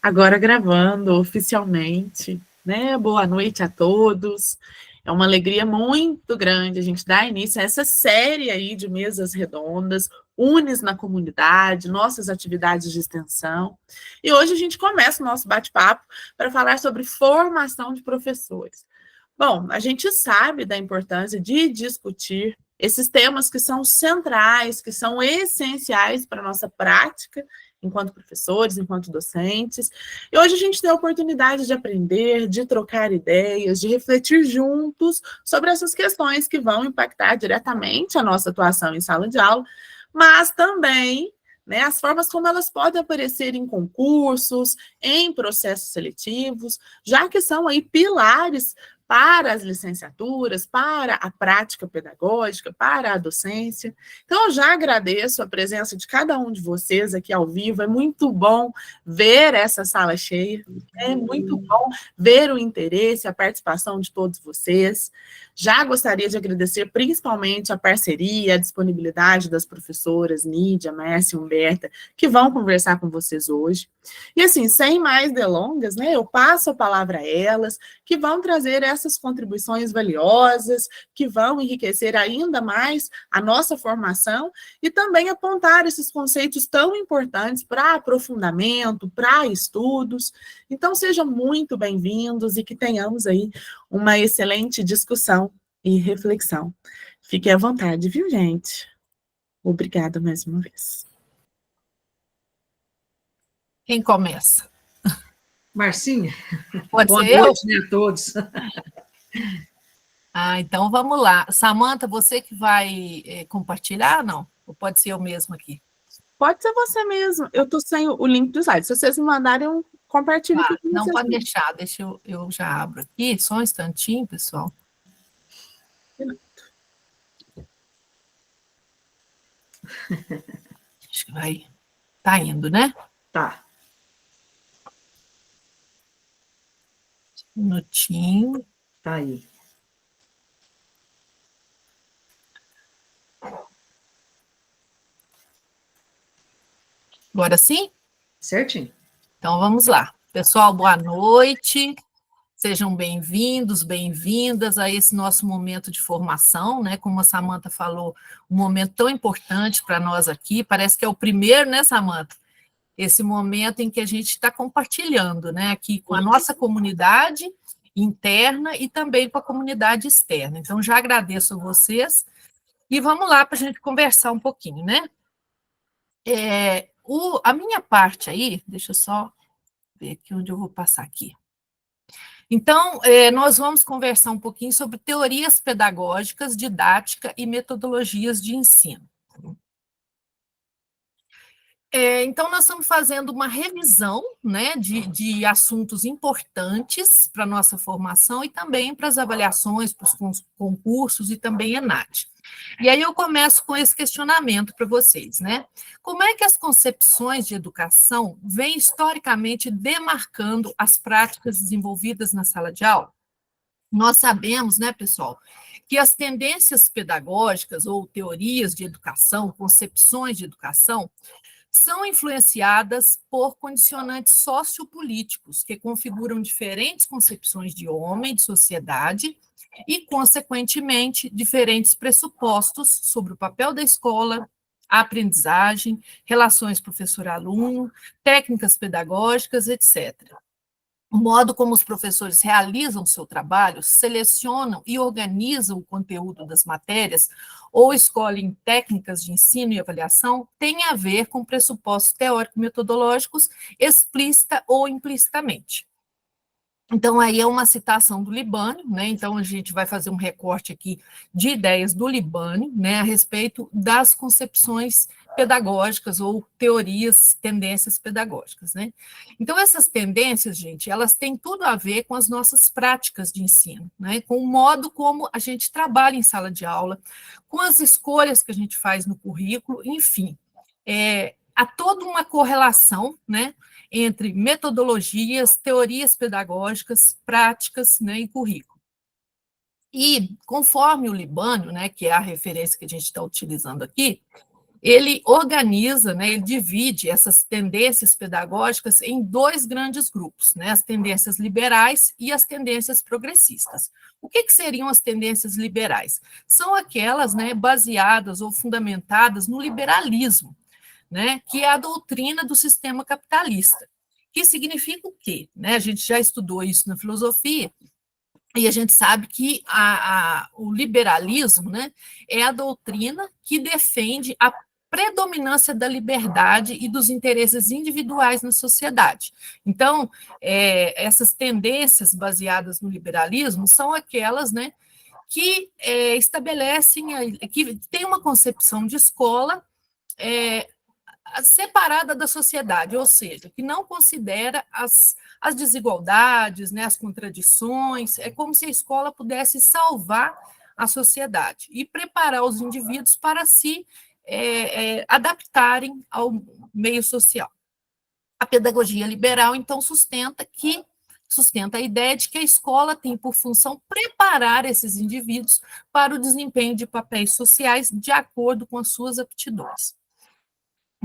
Agora gravando oficialmente, né? Boa noite a todos. É uma alegria muito grande a gente dar início a essa série aí de mesas redondas, Unes na comunidade, nossas atividades de extensão. E hoje a gente começa o nosso bate-papo para falar sobre formação de professores. Bom, a gente sabe da importância de discutir esses temas que são centrais, que são essenciais para a nossa prática enquanto professores, enquanto docentes. E hoje a gente tem a oportunidade de aprender, de trocar ideias, de refletir juntos sobre essas questões que vão impactar diretamente a nossa atuação em sala de aula, mas também, né, as formas como elas podem aparecer em concursos, em processos seletivos, já que são aí pilares para as licenciaturas, para a prática pedagógica, para a docência. Então, eu já agradeço a presença de cada um de vocês aqui ao vivo. É muito bom ver essa sala cheia, é muito bom ver o interesse, a participação de todos vocês. Já gostaria de agradecer principalmente a parceria, a disponibilidade das professoras Nídia, Mércia e Humberta, que vão conversar com vocês hoje. E assim, sem mais delongas, né, eu passo a palavra a elas, que vão trazer essas contribuições valiosas, que vão enriquecer ainda mais a nossa formação e também apontar esses conceitos tão importantes para aprofundamento, para estudos. Então, sejam muito bem-vindos e que tenhamos aí uma excelente discussão e reflexão. Fiquem à vontade, viu, gente? Obrigada mais uma vez. Quem começa? Marcinha, Pode boa ser eu? noite, né, a todos. Então vamos lá. Samanta, você que vai compartilhar, não? Ou pode ser eu mesmo aqui? Pode ser você mesmo. Eu estou sem o link do slide. Se vocês me mandarem, eu compartilho aqui com Não, vocês. pode deixar. Deixa eu já abro aqui. Só um instantinho, pessoal. Acho que vai. Tá indo, né? Tá. Um minutinho. Tá aí. Agora sim? Certinho. Então vamos lá. Pessoal, boa noite. Sejam bem-vindos, bem-vindas a esse nosso momento de formação, né? Como a Samanta falou, um momento tão importante para nós aqui. Parece que é o primeiro, né, Samanta? Esse momento em que a gente está compartilhando, né, aqui com a nossa comunidade interna e também com a comunidade externa. Então, já agradeço a vocês e vamos lá para a gente conversar um pouquinho, né? A minha parte aí, deixa eu só ver aqui onde eu vou passar aqui. Então, nós vamos conversar um pouquinho sobre teorias pedagógicas, didática e metodologias de ensino. Então, nós estamos fazendo uma revisão, né, de assuntos importantes para a nossa formação e também para as avaliações, para os concursos e também ENAD. E aí eu começo com esse questionamento para vocês, né? Como é que as concepções de educação vêm historicamente demarcando as práticas desenvolvidas na sala de aula? Nós sabemos, né, pessoal, que as tendências pedagógicas ou teorias de educação, concepções de educação, são influenciadas por condicionantes sociopolíticos que configuram diferentes concepções de homem, de sociedade e, consequentemente, diferentes pressupostos sobre o papel da escola, a aprendizagem, relações professor-aluno, técnicas pedagógicas, etc. O modo como os professores realizam seu trabalho, selecionam e organizam o conteúdo das matérias ou escolhem técnicas de ensino e avaliação tem a ver com pressupostos teórico-metodológicos explícita ou implicitamente. Então, aí é uma citação do Libânio, né? Então, a gente vai fazer um recorte aqui de ideias do Libânio, né, a respeito das concepções pedagógicas ou teorias, tendências pedagógicas, né? Então, essas tendências, gente, elas têm tudo a ver com as nossas práticas de ensino, né? Com o modo como a gente trabalha em sala de aula, com as escolhas que a gente faz no currículo, enfim. Há toda uma correlação, né, entre metodologias, teorias pedagógicas, práticas, né, e currículo. E, conforme o Libânio, né, que é a referência que a gente está utilizando aqui, ele organiza, né, ele divide essas tendências pedagógicas em dois grandes grupos, né, as tendências liberais e as tendências progressistas. O que seriam as tendências liberais? São aquelas, né, baseadas ou fundamentadas no liberalismo, né, que é a doutrina do sistema capitalista, que significa o quê? Né, a gente já estudou isso na filosofia, e a gente sabe que o liberalismo, né, é a doutrina que defende a predominância da liberdade e dos interesses individuais na sociedade. Então, essas tendências baseadas no liberalismo são aquelas, né, que estabelecem, que têm uma concepção de escola separada da sociedade, ou seja, que não considera as desigualdades, né, as contradições, é como se a escola pudesse salvar a sociedade e preparar os indivíduos para se adaptarem ao meio social. A pedagogia liberal, então, sustenta a ideia de que a escola tem por função preparar esses indivíduos para o desempenho de papéis sociais de acordo com as suas aptidões.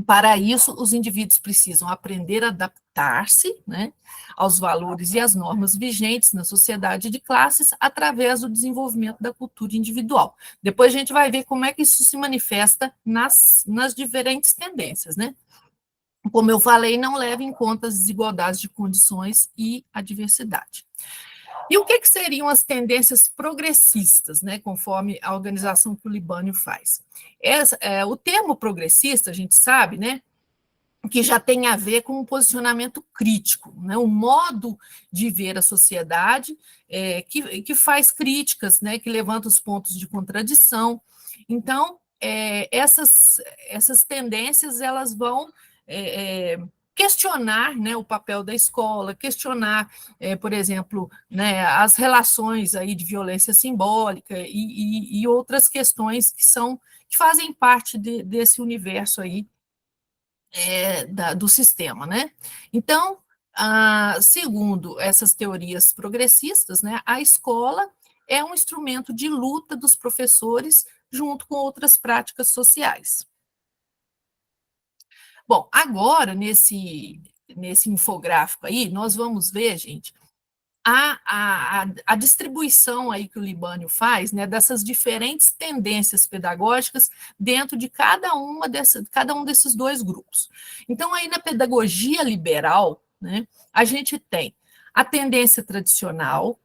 Para isso, os indivíduos precisam aprender a adaptar-se, né, aos valores e às normas vigentes na sociedade de classes através do desenvolvimento da cultura individual. Depois a gente vai ver como é que isso se manifesta nas diferentes tendências, né? Como eu falei, não leva em conta as desigualdades de condições e a diversidade. E o que seriam as tendências progressistas, né, conforme a organização que o Libânio faz? O termo progressista, a gente sabe, né, que já tem a ver com um posicionamento crítico, né, um modo de ver a sociedade que faz críticas, né, que levanta os pontos de contradição. Então, essas tendências elas vão questionar, né, o papel da escola, questionar, por exemplo, né, as relações aí de violência simbólica e outras questões que fazem parte desse universo aí do sistema, né? Então, segundo essas teorias progressistas, né, a escola é um instrumento de luta dos professores junto com outras práticas sociais. Bom, agora, nesse infográfico aí, nós vamos ver, gente, a distribuição aí que o Libânio faz, né, dessas diferentes tendências pedagógicas dentro de cada um desses dois grupos. Então, aí na pedagogia liberal, né, a gente tem a tendência tradicional,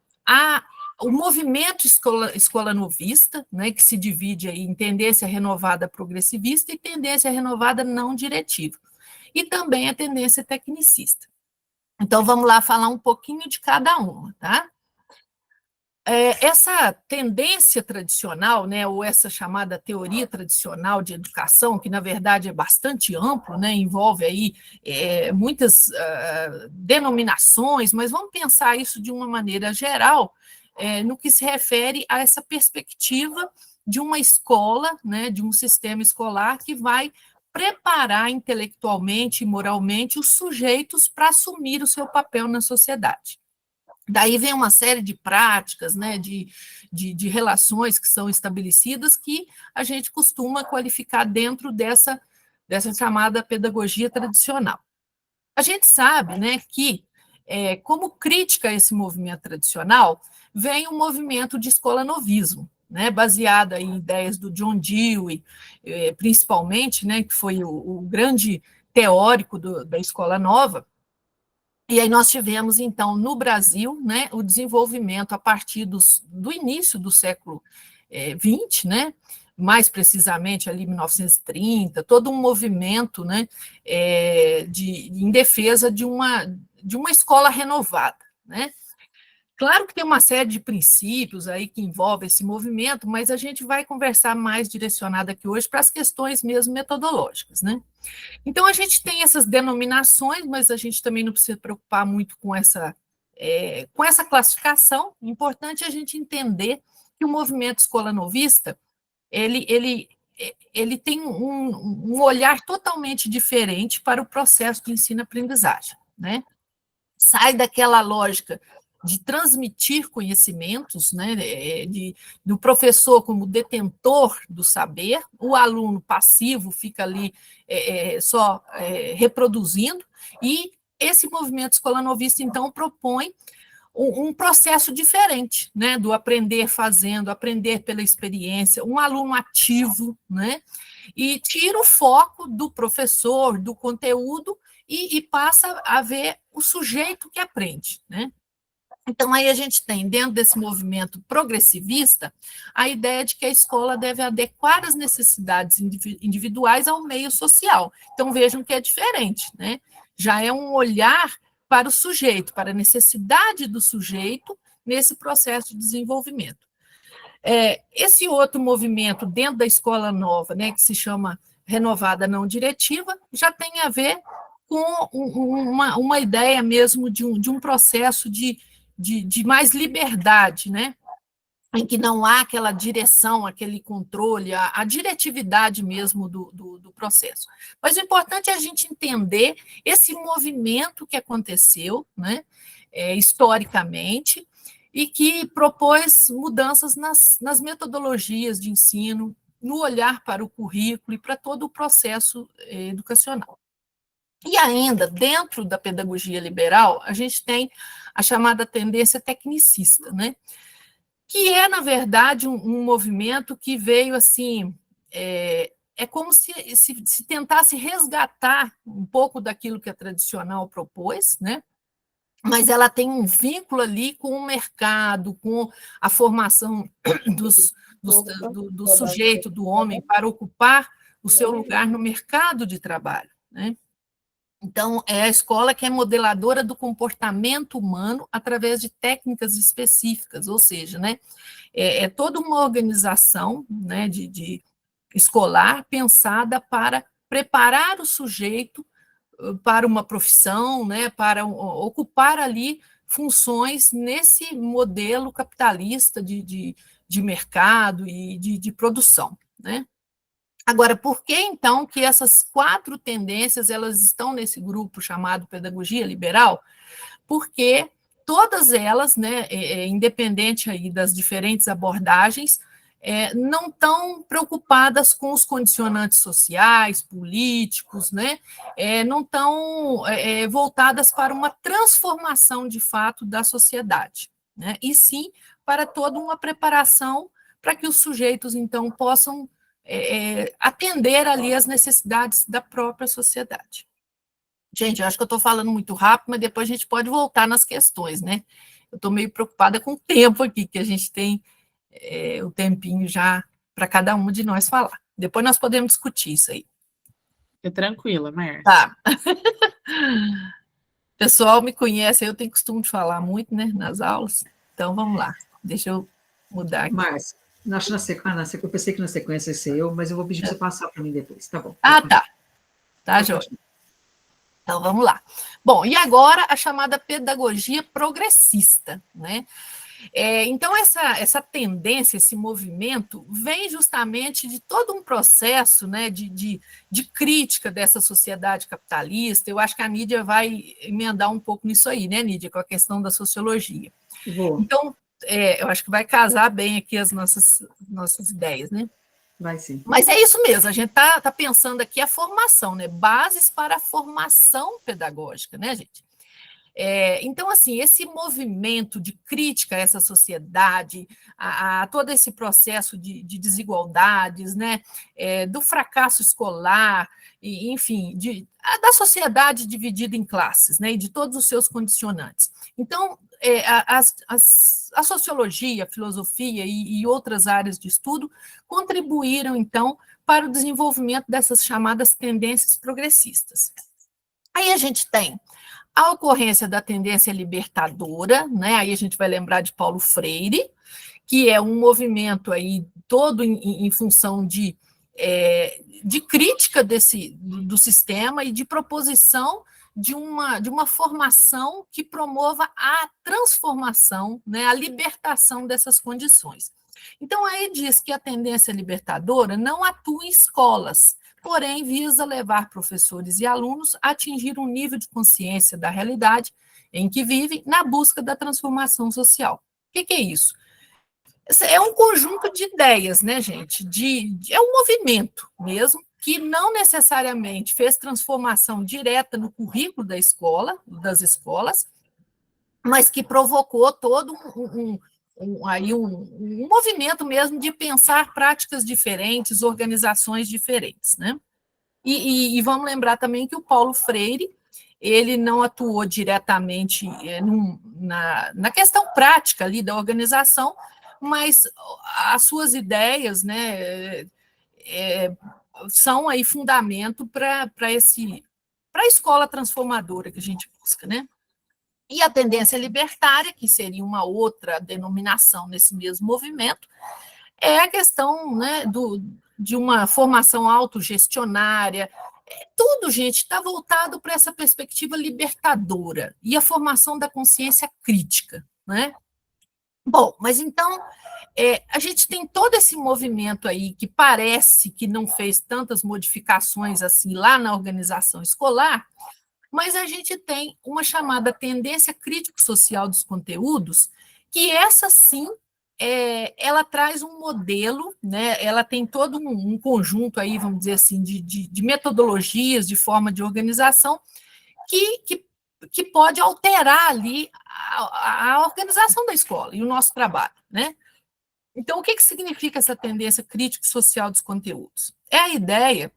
o movimento escola novista, né, que se divide aí em tendência renovada progressivista e tendência renovada não diretiva, e também a tendência tecnicista. Então, vamos lá falar um pouquinho de cada uma, tá? Essa tendência tradicional, né, ou essa chamada teoria tradicional de educação, que na verdade é bastante amplo, né, envolve aí muitas denominações, mas vamos pensar isso de uma maneira geral, no que se refere a essa perspectiva de uma escola, né, de um sistema escolar que vai preparar intelectualmente e moralmente os sujeitos para assumir o seu papel na sociedade. Daí vem uma série de práticas, né, de relações que são estabelecidas que a gente costuma qualificar dentro dessa chamada pedagogia tradicional. A gente sabe, né, que, como crítica a esse movimento tradicional, vem um movimento de escolanovismo, né, baseada em ideias do John Dewey, principalmente, né, que foi o grande teórico da Escola Nova. E aí nós tivemos, então, no Brasil, né, o desenvolvimento a partir do início do século XX, né, mais precisamente ali 1930, todo um movimento, né, em defesa de uma escola renovada, né. Claro que tem uma série de princípios aí que envolvem esse movimento, mas a gente vai conversar mais direcionado aqui hoje para as questões mesmo metodológicas, né. Então, a gente tem essas denominações, mas a gente também não precisa preocupar muito com essa classificação. O importante é a gente entender que o movimento escolanovista, ele tem um olhar totalmente diferente para o processo de ensino-aprendizagem, né? Sai daquela lógica de transmitir conhecimentos, né, do professor como detentor do saber, o aluno passivo fica ali só reproduzindo, e esse movimento Escola Novista, então, propõe um processo diferente, né, do aprender fazendo, aprender pela experiência, um aluno ativo, né, e tira o foco do professor, do conteúdo, e passa a ver o sujeito que aprende, né. Então, aí a gente tem, dentro desse movimento progressivista, a ideia de que a escola deve adequar as necessidades individuais ao meio social. Então, vejam que é diferente, né? Já é um olhar para o sujeito, para a necessidade do sujeito nesse processo de desenvolvimento. Esse outro movimento dentro da escola nova, né, que se chama renovada não diretiva, já tem a ver com uma ideia mesmo de um processo de mais liberdade, né? Em que não há aquela direção, aquele controle, a diretividade mesmo do processo. Mas o importante é a gente entender esse movimento que aconteceu, né, historicamente, e que propôs mudanças nas metodologias de ensino, no olhar para o currículo e para todo o processo educacional. E ainda, dentro da pedagogia liberal, a gente tem a chamada tendência tecnicista, né? Que é, na verdade, um movimento que veio assim, como se tentasse resgatar um pouco daquilo que a tradicional propôs, né? Mas ela tem um vínculo ali com o mercado, com a formação do sujeito, do homem, para ocupar o seu lugar no mercado de trabalho, né? Então, é a escola que é modeladora do comportamento humano através de técnicas específicas, ou seja, né, toda uma organização, né, de escolar pensada para preparar o sujeito para uma profissão, né, para ocupar ali funções nesse modelo capitalista de mercado e de produção, né? Agora, por que, então, que essas 4 tendências elas estão nesse grupo chamado pedagogia liberal? Porque todas elas, né, independente aí das diferentes abordagens, não estão preocupadas com os condicionantes sociais, políticos, né, não estão voltadas para uma transformação, de fato, da sociedade, né, e sim para toda uma preparação para que os sujeitos, então, possam atender ali as necessidades da própria sociedade. Gente, eu acho que eu estou falando muito rápido, mas depois a gente pode voltar nas questões, né? Eu estou meio preocupada com o tempo aqui, que a gente tem o tempinho já para cada um de nós falar. Depois nós podemos discutir isso aí. Fica tranquila, Márcia. Tá. O pessoal me conhece, eu tenho costume de falar muito, né, nas aulas. Então, vamos lá. Deixa eu mudar aqui. Márcia, acho eu pensei que na sequência ia ser eu, mas eu vou pedir para você passar para mim depois, tá bom? Ah, tá. Tá, Jorge. Então, vamos lá. Bom, e agora a chamada pedagogia progressista, né? Então, essa tendência, esse movimento, vem justamente de todo um processo, né, de crítica dessa sociedade capitalista. Eu acho que a Nídia vai emendar um pouco nisso aí, né, Nídia, com a questão da sociologia. Vou. Então, eu acho que vai casar bem aqui as nossas ideias, né? Vai sim. Mas é isso mesmo, a gente está pensando aqui a formação, né? Bases para a formação pedagógica, né, gente? Então, assim, esse movimento de crítica a essa sociedade, a todo esse processo de desigualdades, né, do fracasso escolar, e, enfim, da sociedade dividida em classes, né, e de todos os seus condicionantes. Então, a sociologia, a filosofia e outras áreas de estudo contribuíram, então, para o desenvolvimento dessas chamadas tendências progressistas. Aí a gente tem a ocorrência da tendência libertadora, né? Aí a gente vai lembrar de Paulo Freire, que é um movimento aí todo em função de crítica do sistema e de proposição de uma formação que promova a transformação, né, a libertação dessas condições. Então, aí diz que a tendência libertadora não atua em escolas, porém visa levar professores e alunos a atingir um nível de consciência da realidade em que vivem na busca da transformação social. O que é isso? É um conjunto de ideias, né, gente? É um movimento mesmo, que não necessariamente fez transformação direta no currículo da escola, das escolas, mas que provocou todo um movimento mesmo de pensar práticas diferentes, organizações diferentes, né? E vamos lembrar também que o Paulo Freire, ele não atuou diretamente na questão prática ali da organização, mas as suas ideias, né, são aí fundamento para a escola transformadora que a gente busca, né? E a tendência libertária, que seria uma outra denominação nesse mesmo movimento, é a questão, né, de uma formação autogestionária. Tudo, gente, está voltado para essa perspectiva libertadora e a formação da consciência crítica, né? Bom, mas então a gente tem todo esse movimento aí que parece que não fez tantas modificações assim lá na organização escolar, mas a gente tem uma chamada tendência crítico-social dos conteúdos, que essa sim, ela traz um modelo, né? Ela tem todo um conjunto aí, vamos dizer assim, de metodologias, de forma de organização, que pode alterar ali a organização da escola e o nosso trabalho, né? Então, o que significa essa tendência crítico-social dos conteúdos? É a ideia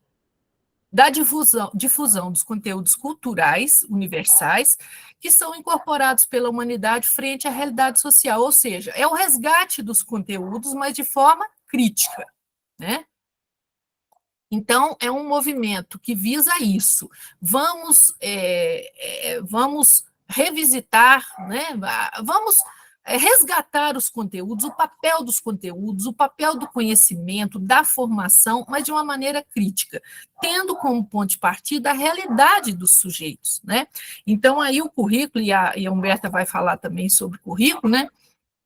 da difusão dos conteúdos culturais universais que são incorporados pela humanidade frente à realidade social, ou seja, é o resgate dos conteúdos, mas de forma crítica, né? Então, é um movimento que visa isso. Vamos revisitar, né? Vamos resgatar os conteúdos, o papel dos conteúdos, o papel do conhecimento, da formação, mas de uma maneira crítica, tendo como ponto de partida a realidade dos sujeitos, né? Então, aí o currículo, e a Humberta vai falar também sobre o currículo, né?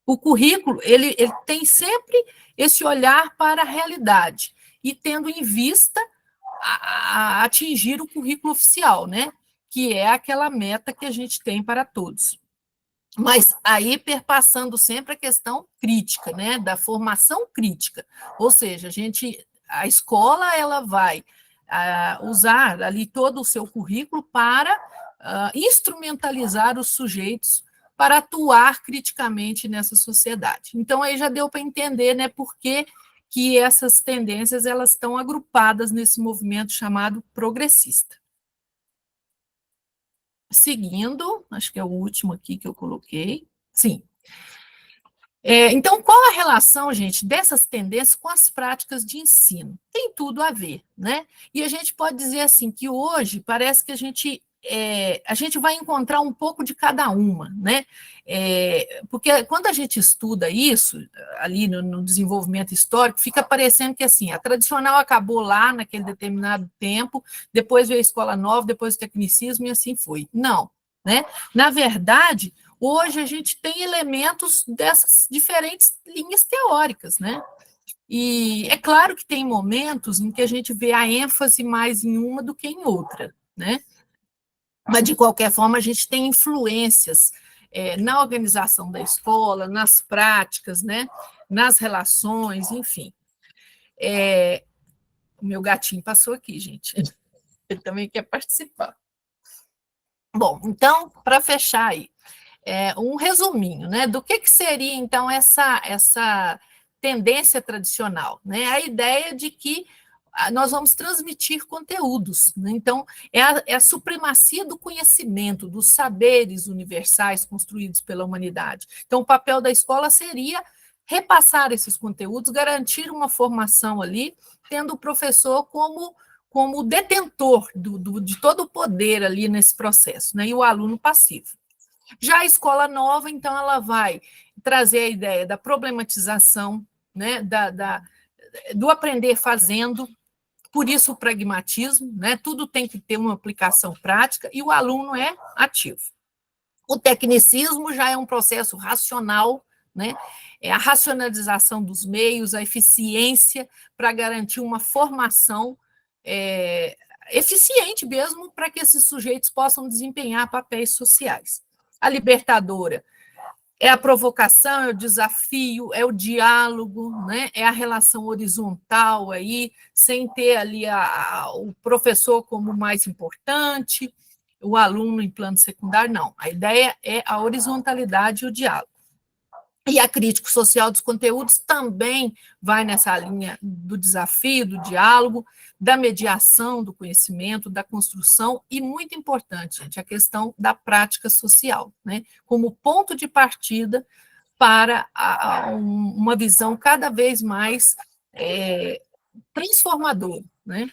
O currículo, ele tem sempre esse olhar para a realidade, e tendo em vista a atingir o currículo oficial, né? Que é aquela meta que a gente tem para todos. Mas aí perpassando sempre a questão crítica, né, da formação crítica, ou seja, a escola ela vai usar ali todo o seu currículo para instrumentalizar os sujeitos para atuar criticamente nessa sociedade. Então aí já deu para entender, né, por que essas tendências elas estão agrupadas nesse movimento chamado progressista. Seguindo, acho que é o último aqui que eu coloquei. Sim. Então, qual a relação, gente, dessas tendências com as práticas de ensino? Tem tudo a ver, né? E a gente pode dizer assim que hoje parece que a gente vai encontrar um pouco de cada uma, né? Porque quando a gente estuda isso, ali no desenvolvimento histórico, fica parecendo que assim, a tradicional acabou lá naquele determinado tempo, depois veio a escola nova, depois o tecnicismo e assim foi. Não, né? Na verdade, hoje a gente tem elementos dessas diferentes linhas teóricas, né? E é claro que tem momentos em que a gente vê a ênfase mais em uma do que em outra, né? Mas, de qualquer forma, a gente tem influências na organização da escola, nas práticas, né? Nas relações, enfim. O meu gatinho passou aqui, gente. Ele também quer participar. Bom, então, para fechar aí, um resuminho, né? Do que seria, então, essa tendência tradicional, né? A ideia de que nós vamos transmitir conteúdos, né? Então, é a supremacia do conhecimento, dos saberes universais construídos pela humanidade. Então, o papel da escola seria repassar esses conteúdos, garantir uma formação ali, tendo o professor como detentor de todo o poder ali nesse processo, né? E o aluno passivo. Já a escola nova, então, ela vai trazer a ideia da problematização, né, do aprender fazendo, por isso o pragmatismo, né, tudo tem que ter uma aplicação prática, e o aluno é ativo. O tecnicismo já é um processo racional, né, é a racionalização dos meios, a eficiência para garantir uma formação eficiente mesmo para que esses sujeitos possam desempenhar papéis sociais. A libertadora é a provocação, é o desafio, é o diálogo, né? É a relação horizontal aí, sem ter ali o professor como mais importante, o aluno em plano secundário, não. A ideia é a horizontalidade e o diálogo. E a crítica social dos conteúdos também vai nessa linha do desafio, do diálogo, da mediação do conhecimento, da construção, e muito importante, gente, a questão da prática social, né, como ponto de partida para uma visão cada vez mais transformadora, né?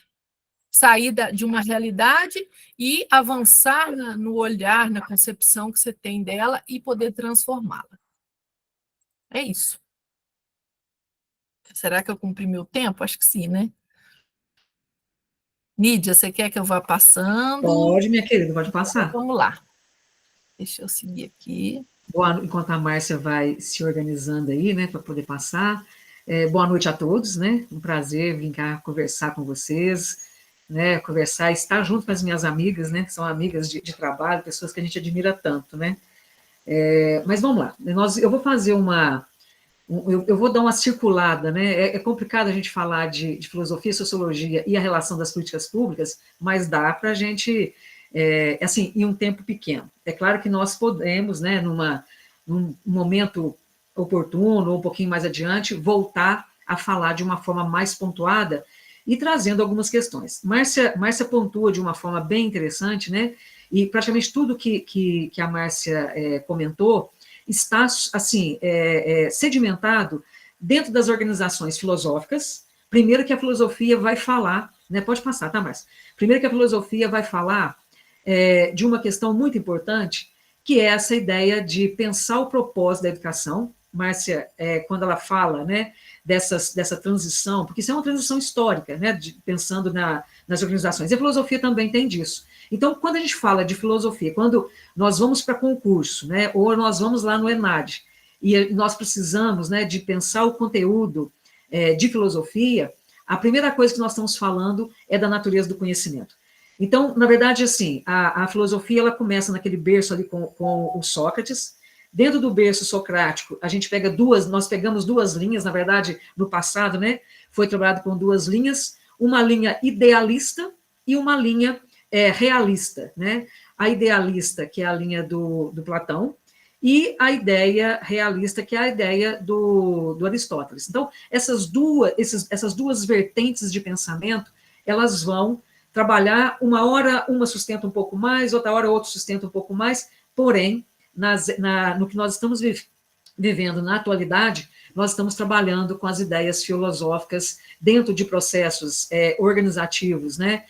Sair de uma realidade e avançar no olhar, na concepção que você tem dela e poder transformá-la. É isso. Será que eu cumpri meu tempo? Acho que sim, né? Nídia, você quer que eu vá passando? Pode, minha querida, pode passar. Então, vamos lá. Deixa eu seguir aqui. Enquanto a Márcia vai se organizando aí, né, para poder passar. Boa noite a todos, né? Um prazer vir cá conversar com vocês, né? Conversar, estar junto com as minhas amigas, né? Que são amigas de trabalho, pessoas que a gente admira tanto, né? Mas vamos lá. Eu vou fazer eu vou dar uma circulada, né? É complicado a gente falar de filosofia, sociologia e a relação das políticas públicas, mas dá para a gente, assim, em um tempo pequeno. É claro que nós podemos, né, num momento oportuno, ou um pouquinho mais adiante, voltar a falar de uma forma mais pontuada e trazendo algumas questões. Márcia pontua de uma forma bem interessante, né? E praticamente tudo que a Márcia comentou está, assim, sedimentado dentro das organizações filosóficas. Primeiro que a filosofia vai falar, né, pode passar, tá, Márcia? Primeiro que a filosofia vai falar de uma questão muito importante, que é essa ideia de pensar o propósito da educação. Márcia, quando ela fala, né, dessa transição, porque isso é uma transição histórica, né, pensando nas organizações, e a filosofia também tem disso. Então, quando a gente fala de filosofia, quando nós vamos para concurso, né, ou nós vamos lá no ENAD, e nós precisamos, né, de pensar o conteúdo de filosofia, a primeira coisa que nós estamos falando é da natureza do conhecimento. Então, na verdade, assim, a filosofia, ela começa naquele berço ali com o Sócrates. Dentro do berço socrático, nós pegamos duas linhas, na verdade, no passado, né, foi trabalhado com duas linhas, uma linha idealista e uma linha realista, né? A idealista, que é a linha do Platão, e a ideia realista, que é a ideia do Aristóteles. Então, essas duas vertentes de pensamento, elas vão trabalhar, uma hora uma sustenta um pouco mais, outra hora outra sustenta um pouco mais, porém, no que nós estamos vivendo na atualidade, nós estamos trabalhando com as ideias filosóficas dentro de processos organizativos, né,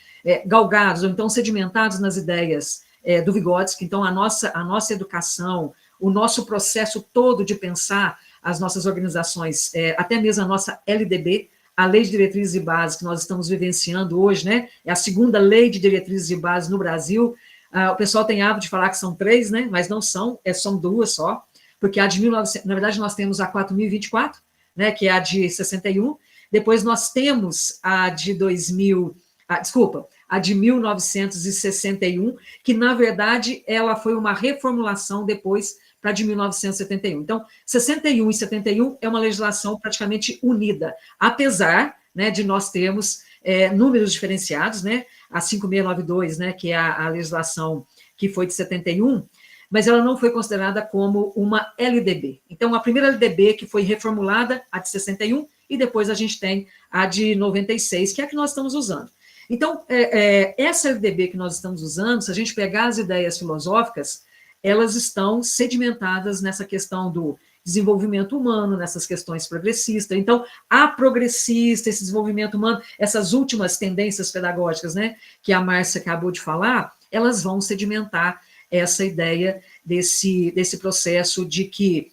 galgados, ou então sedimentados nas ideias do Vygotsky. Então, a nossa educação, o nosso processo todo de pensar as nossas organizações, até mesmo a nossa LDB, a Lei de Diretrizes e Bases que nós estamos vivenciando hoje, né, é a segunda Lei de Diretrizes e Bases no Brasil. O pessoal tem hábito de falar que são 3, né, mas não são, são 2 só, porque a de 1900, na verdade, nós temos a 4.024, né, que é a de 61, depois nós temos a de 1961, que, na verdade, ela foi uma reformulação depois para a de 1971. Então, 61 e 71 é uma legislação praticamente unida, apesar, né, de nós termos números diferenciados, né, a 5692, né, que é a legislação que foi de 71, mas ela não foi considerada como uma LDB. Então, a primeira LDB que foi reformulada, a de 61, e depois a gente tem a de 96, que é a que nós estamos usando. Então, essa LDB que nós estamos usando, se a gente pegar as ideias filosóficas, elas estão sedimentadas nessa questão do desenvolvimento humano, nessas questões progressistas. Então, a progressista, esse desenvolvimento humano, essas últimas tendências pedagógicas, né, que a Márcia acabou de falar, elas vão sedimentar essa ideia desse processo de que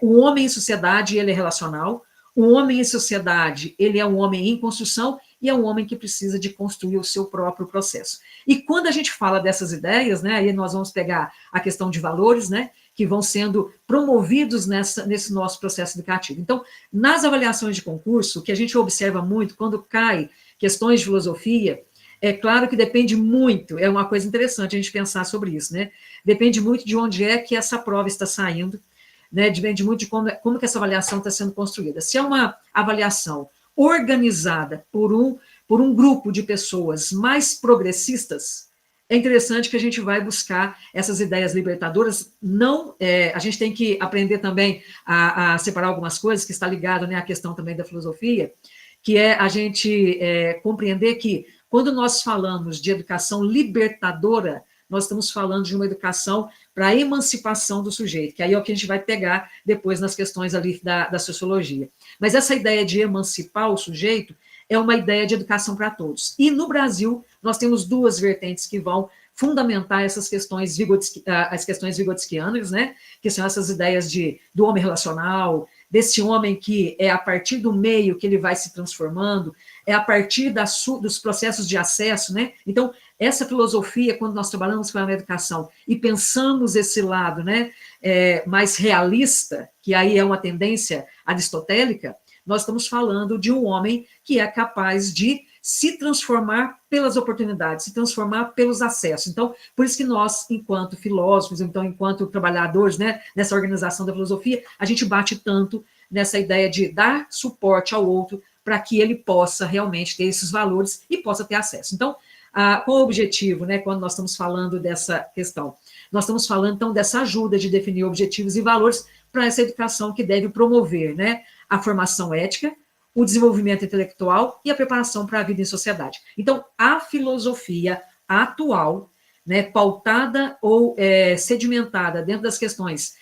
o homem em sociedade, ele é relacional, o homem em sociedade, ele é um homem em construção, e é um homem que precisa de construir o seu próprio processo. E quando a gente fala dessas ideias, né, aí nós vamos pegar a questão de valores, né, que vão sendo promovidos nesse nosso processo educativo. Então, nas avaliações de concurso, o que a gente observa muito, quando cai questões de filosofia, é claro que depende muito, é uma coisa interessante a gente pensar sobre isso, né? Depende muito de onde é que essa prova está saindo, né? Depende muito de como que essa avaliação está sendo construída. Se é uma avaliação organizada por um grupo de pessoas mais progressistas, é interessante que a gente vai buscar essas ideias libertadoras. Não, a gente tem que aprender também a separar algumas coisas, que está ligado, né, à questão também da filosofia, que é a gente compreender que, quando nós falamos de educação libertadora, nós estamos falando de uma educação para a emancipação do sujeito, que aí é o que a gente vai pegar depois nas questões ali da sociologia. Mas essa ideia de emancipar o sujeito é uma ideia de educação para todos. E no Brasil, nós temos duas vertentes que vão fundamentar essas questões as questões vigotskianas, né? Que são essas ideias do homem relacional, desse homem que é a partir do meio que ele vai se transformando, é a partir dos processos de acesso, né? Então, essa filosofia, quando nós trabalhamos com a educação e pensamos esse lado, né, mais realista, que aí é uma tendência aristotélica, nós estamos falando de um homem que é capaz de se transformar pelas oportunidades, se transformar pelos acessos. Então, por isso que nós, enquanto filósofos, então, enquanto trabalhadores, né, nessa organização da filosofia, a gente bate tanto nessa ideia de dar suporte ao outro para que ele possa realmente ter esses valores e possa ter acesso. Então, qual o objetivo, né, quando nós estamos falando dessa questão? Nós estamos falando, então, dessa ajuda de definir objetivos e valores para essa educação que deve promover, né, a formação ética, o desenvolvimento intelectual e a preparação para a vida em sociedade. Então, a filosofia atual, né, pautada ou sedimentada dentro das questões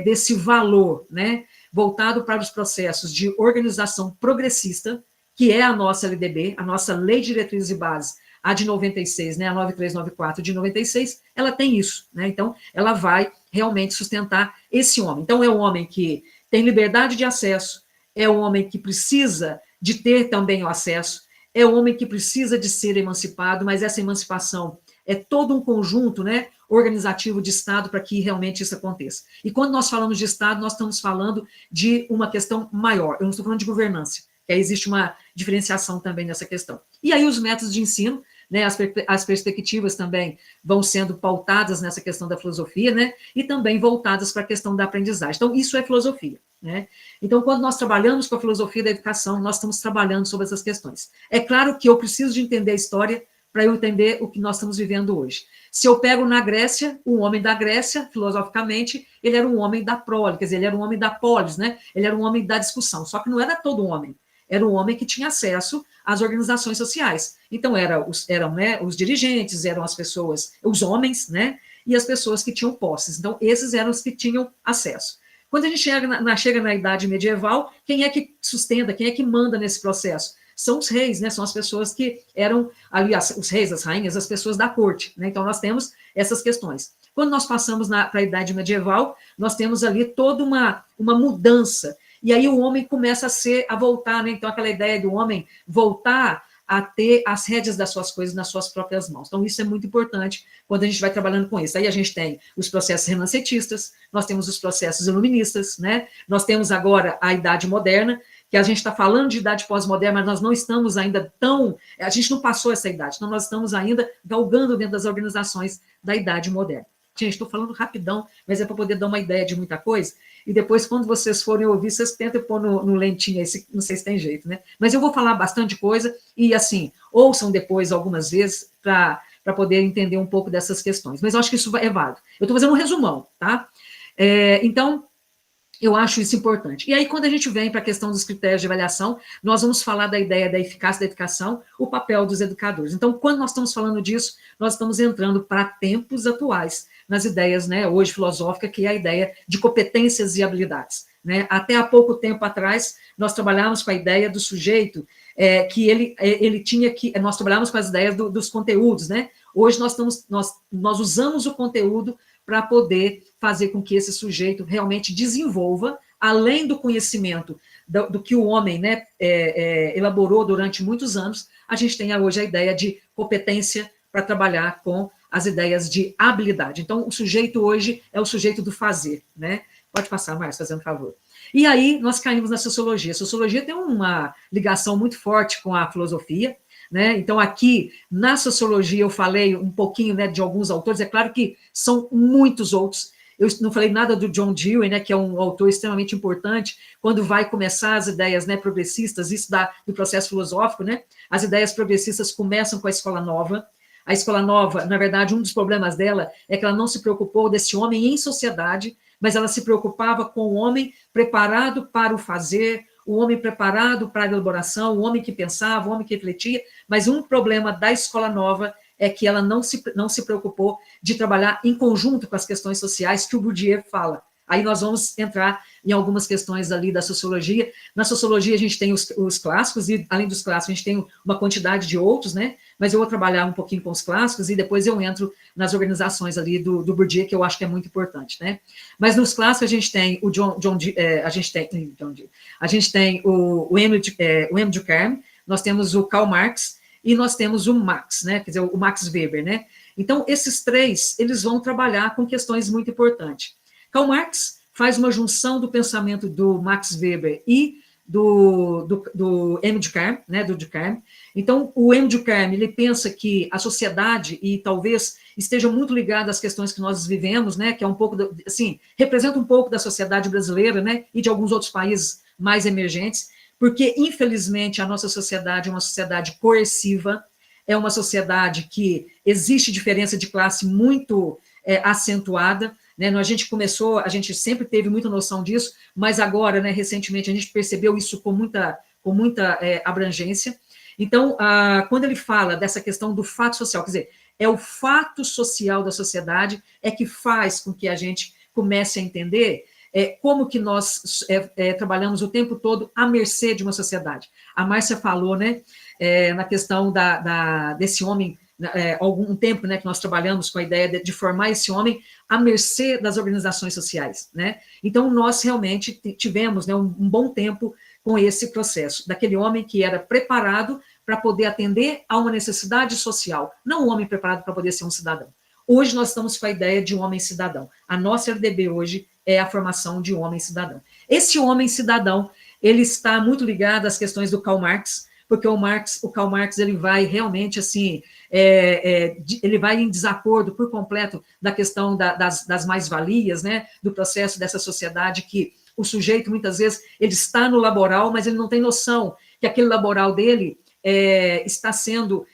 desse valor, né, voltado para os processos de organização progressista, que é a nossa LDB, a nossa Lei de Diretrizes e Bases, a de 96, né, a 9394 de 96, ela tem isso, né? Então, ela vai realmente sustentar esse homem. Então, é um homem que tem liberdade de acesso, é um homem que precisa de ter também o acesso, é um homem que precisa de ser emancipado, mas essa emancipação é todo um conjunto, né, organizativo de Estado para que realmente isso aconteça. E quando nós falamos de Estado, nós estamos falando de uma questão maior, eu não estou falando de governança, que aí existe uma diferenciação também nessa questão. E aí os métodos de ensino, né, as perspectivas também vão sendo pautadas nessa questão da filosofia, né, e também voltadas para a questão da aprendizagem. Então, isso é filosofia, né? Então, quando nós trabalhamos com a filosofia da educação, nós estamos trabalhando sobre essas questões. É claro que eu preciso de entender a história para eu entender o que nós estamos vivendo hoje. Se eu pego na Grécia, um homem da Grécia, filosoficamente, ele era um homem da prole, quer dizer, ele era um homem da polis, né? Ele era um homem da discussão, só que não era todo homem. Era um homem que tinha acesso às organizações sociais. Então, eram né, os dirigentes, eram as pessoas, os homens, né, e as pessoas que tinham posses. Então, esses eram os que tinham acesso. Quando a gente chega na Idade Medieval, quem é que sustenta, quem é que manda nesse processo? São os reis, né, são as pessoas que eram ali, os reis, as rainhas, as pessoas da corte. Né? Então, nós temos essas questões. Quando nós passamos para a Idade Medieval, nós temos ali toda uma mudança. E aí o homem começa a voltar, né? Então, aquela ideia do homem voltar a ter as rédeas das suas coisas nas suas próprias mãos. Então, isso é muito importante quando a gente vai trabalhando com isso. Aí a gente tem os processos renascentistas, nós temos os processos iluministas, né? Nós temos agora a Idade Moderna, que a gente está falando de idade pós-moderna, mas nós não estamos ainda a gente não passou essa idade, então nós estamos ainda galgando dentro das organizações da Idade Moderna. Gente, estou falando rapidão, mas é para poder dar uma ideia de muita coisa, e depois, quando vocês forem ouvir, vocês tentem pôr no lentinho aí, não sei se tem jeito, né? Mas eu vou falar bastante coisa, e assim, ouçam depois algumas vezes, para poder entender um pouco dessas questões. Mas eu acho que isso é válido. Eu estou fazendo um resumão, tá? Então, eu acho isso importante. E aí, quando a gente vem para a questão dos critérios de avaliação, nós vamos falar da ideia da eficácia da educação, o papel dos educadores. Então, quando nós estamos falando disso, nós estamos entrando para tempos atuais, nas ideias, né, hoje filosófica, que é a ideia de competências e habilidades. Né? Até há pouco tempo atrás, nós trabalhávamos com a ideia do sujeito, que ele tinha que... Nós trabalhávamos com as ideias dos conteúdos, né? Hoje nós usamos o conteúdo para poder fazer com que esse sujeito realmente desenvolva, além do conhecimento do que o homem, né, elaborou durante muitos anos, a gente tem hoje a ideia de competência para trabalhar com as ideias de habilidade. Então, o sujeito hoje é o sujeito do fazer, né? Pode passar, Márcio, fazendo favor. E aí, nós caímos na sociologia. A sociologia tem uma ligação muito forte com a filosofia. né? Então, aqui, na sociologia, eu falei um pouquinho, né, de alguns autores, é claro que são muitos outros. Eu não falei nada do John Dewey, né, que é um autor extremamente importante, quando vai começar as ideias, né, progressistas, isso do processo filosófico, né? As ideias progressistas começam com a Escola Nova. A Escola Nova, na verdade, um dos problemas dela é que ela não se preocupou desse homem em sociedade, mas ela se preocupava com o homem preparado para o fazer, o homem preparado para a elaboração, o homem que pensava, o homem que refletia, mas um problema da Escola Nova é que ela não se preocupou de trabalhar em conjunto com as questões sociais que o Bourdieu fala. Aí nós vamos entrar em algumas questões ali da sociologia. Na sociologia a gente tem os clássicos, e além dos clássicos a gente tem uma quantidade de outros, né? Mas eu vou trabalhar um pouquinho com os clássicos e depois eu entro nas organizações ali do Bourdieu, que eu acho que é muito importante, né? Mas nos clássicos a gente tem o a gente tem o Emile Durkheim, nós temos o Karl Marx e nós temos o Max, né? Quer dizer, o Max Weber, né? Então, esses três, eles vão trabalhar com questões muito importantes. Karl Marx faz uma junção do pensamento do Max Weber e do Emile Durkheim, né, do Durkheim. Então, o Emile Durkheim, ele pensa que a sociedade, e talvez esteja muito ligada às questões que nós vivemos, né, que é um pouco, assim, representa um pouco da sociedade brasileira, né, e de alguns outros países mais emergentes, porque, infelizmente, a nossa sociedade é uma sociedade coerciva, é uma sociedade que existe diferença de classe muito acentuada, né? A gente sempre teve muita noção disso, mas agora, né, recentemente, a gente percebeu isso com muita abrangência. Então, quando ele fala dessa questão do fato social, quer dizer, é o fato social da sociedade que faz com que a gente comece a entender como que nós trabalhamos o tempo todo à mercê de uma sociedade. A Márcia falou, né, na questão desse homem, algum tempo, né, que nós trabalhamos com a ideia de formar esse homem à mercê das organizações sociais, né? Então, nós realmente tivemos, né, um bom tempo com esse processo, daquele homem que era preparado para poder atender a uma necessidade social, não um homem preparado para poder ser um cidadão. Hoje nós estamos com a ideia de um homem cidadão. A nossa LDB hoje é a formação de um homem cidadão. Esse homem cidadão, ele está muito ligado às questões do Karl Marx, porque o Karl Marx ele vai realmente, assim, ele vai em desacordo por completo da questão das mais-valias, né, do processo dessa sociedade que o sujeito, muitas vezes, ele está no laboral, mas ele não tem noção que aquele laboral dele está sendo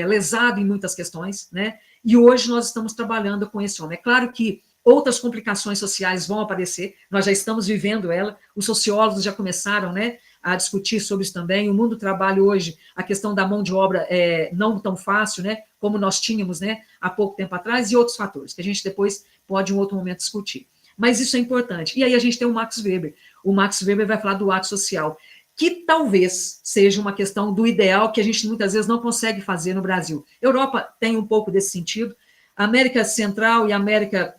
lesado em muitas questões, né, e hoje nós estamos trabalhando com esse homem. É claro que outras complicações sociais vão aparecer, nós já estamos vivendo ela, os sociólogos já começaram, né, a discutir sobre isso também, o mundo do trabalho hoje, a questão da mão de obra não tão fácil, né, como nós tínhamos, né, há pouco tempo atrás, e outros fatores, que a gente depois pode, em outro momento, discutir. Mas isso é importante. E aí a gente tem o Max Weber. O Max Weber vai falar do ato social, que talvez seja uma questão do ideal que a gente muitas vezes não consegue fazer no Brasil. Europa tem um pouco desse sentido, a América Central e a América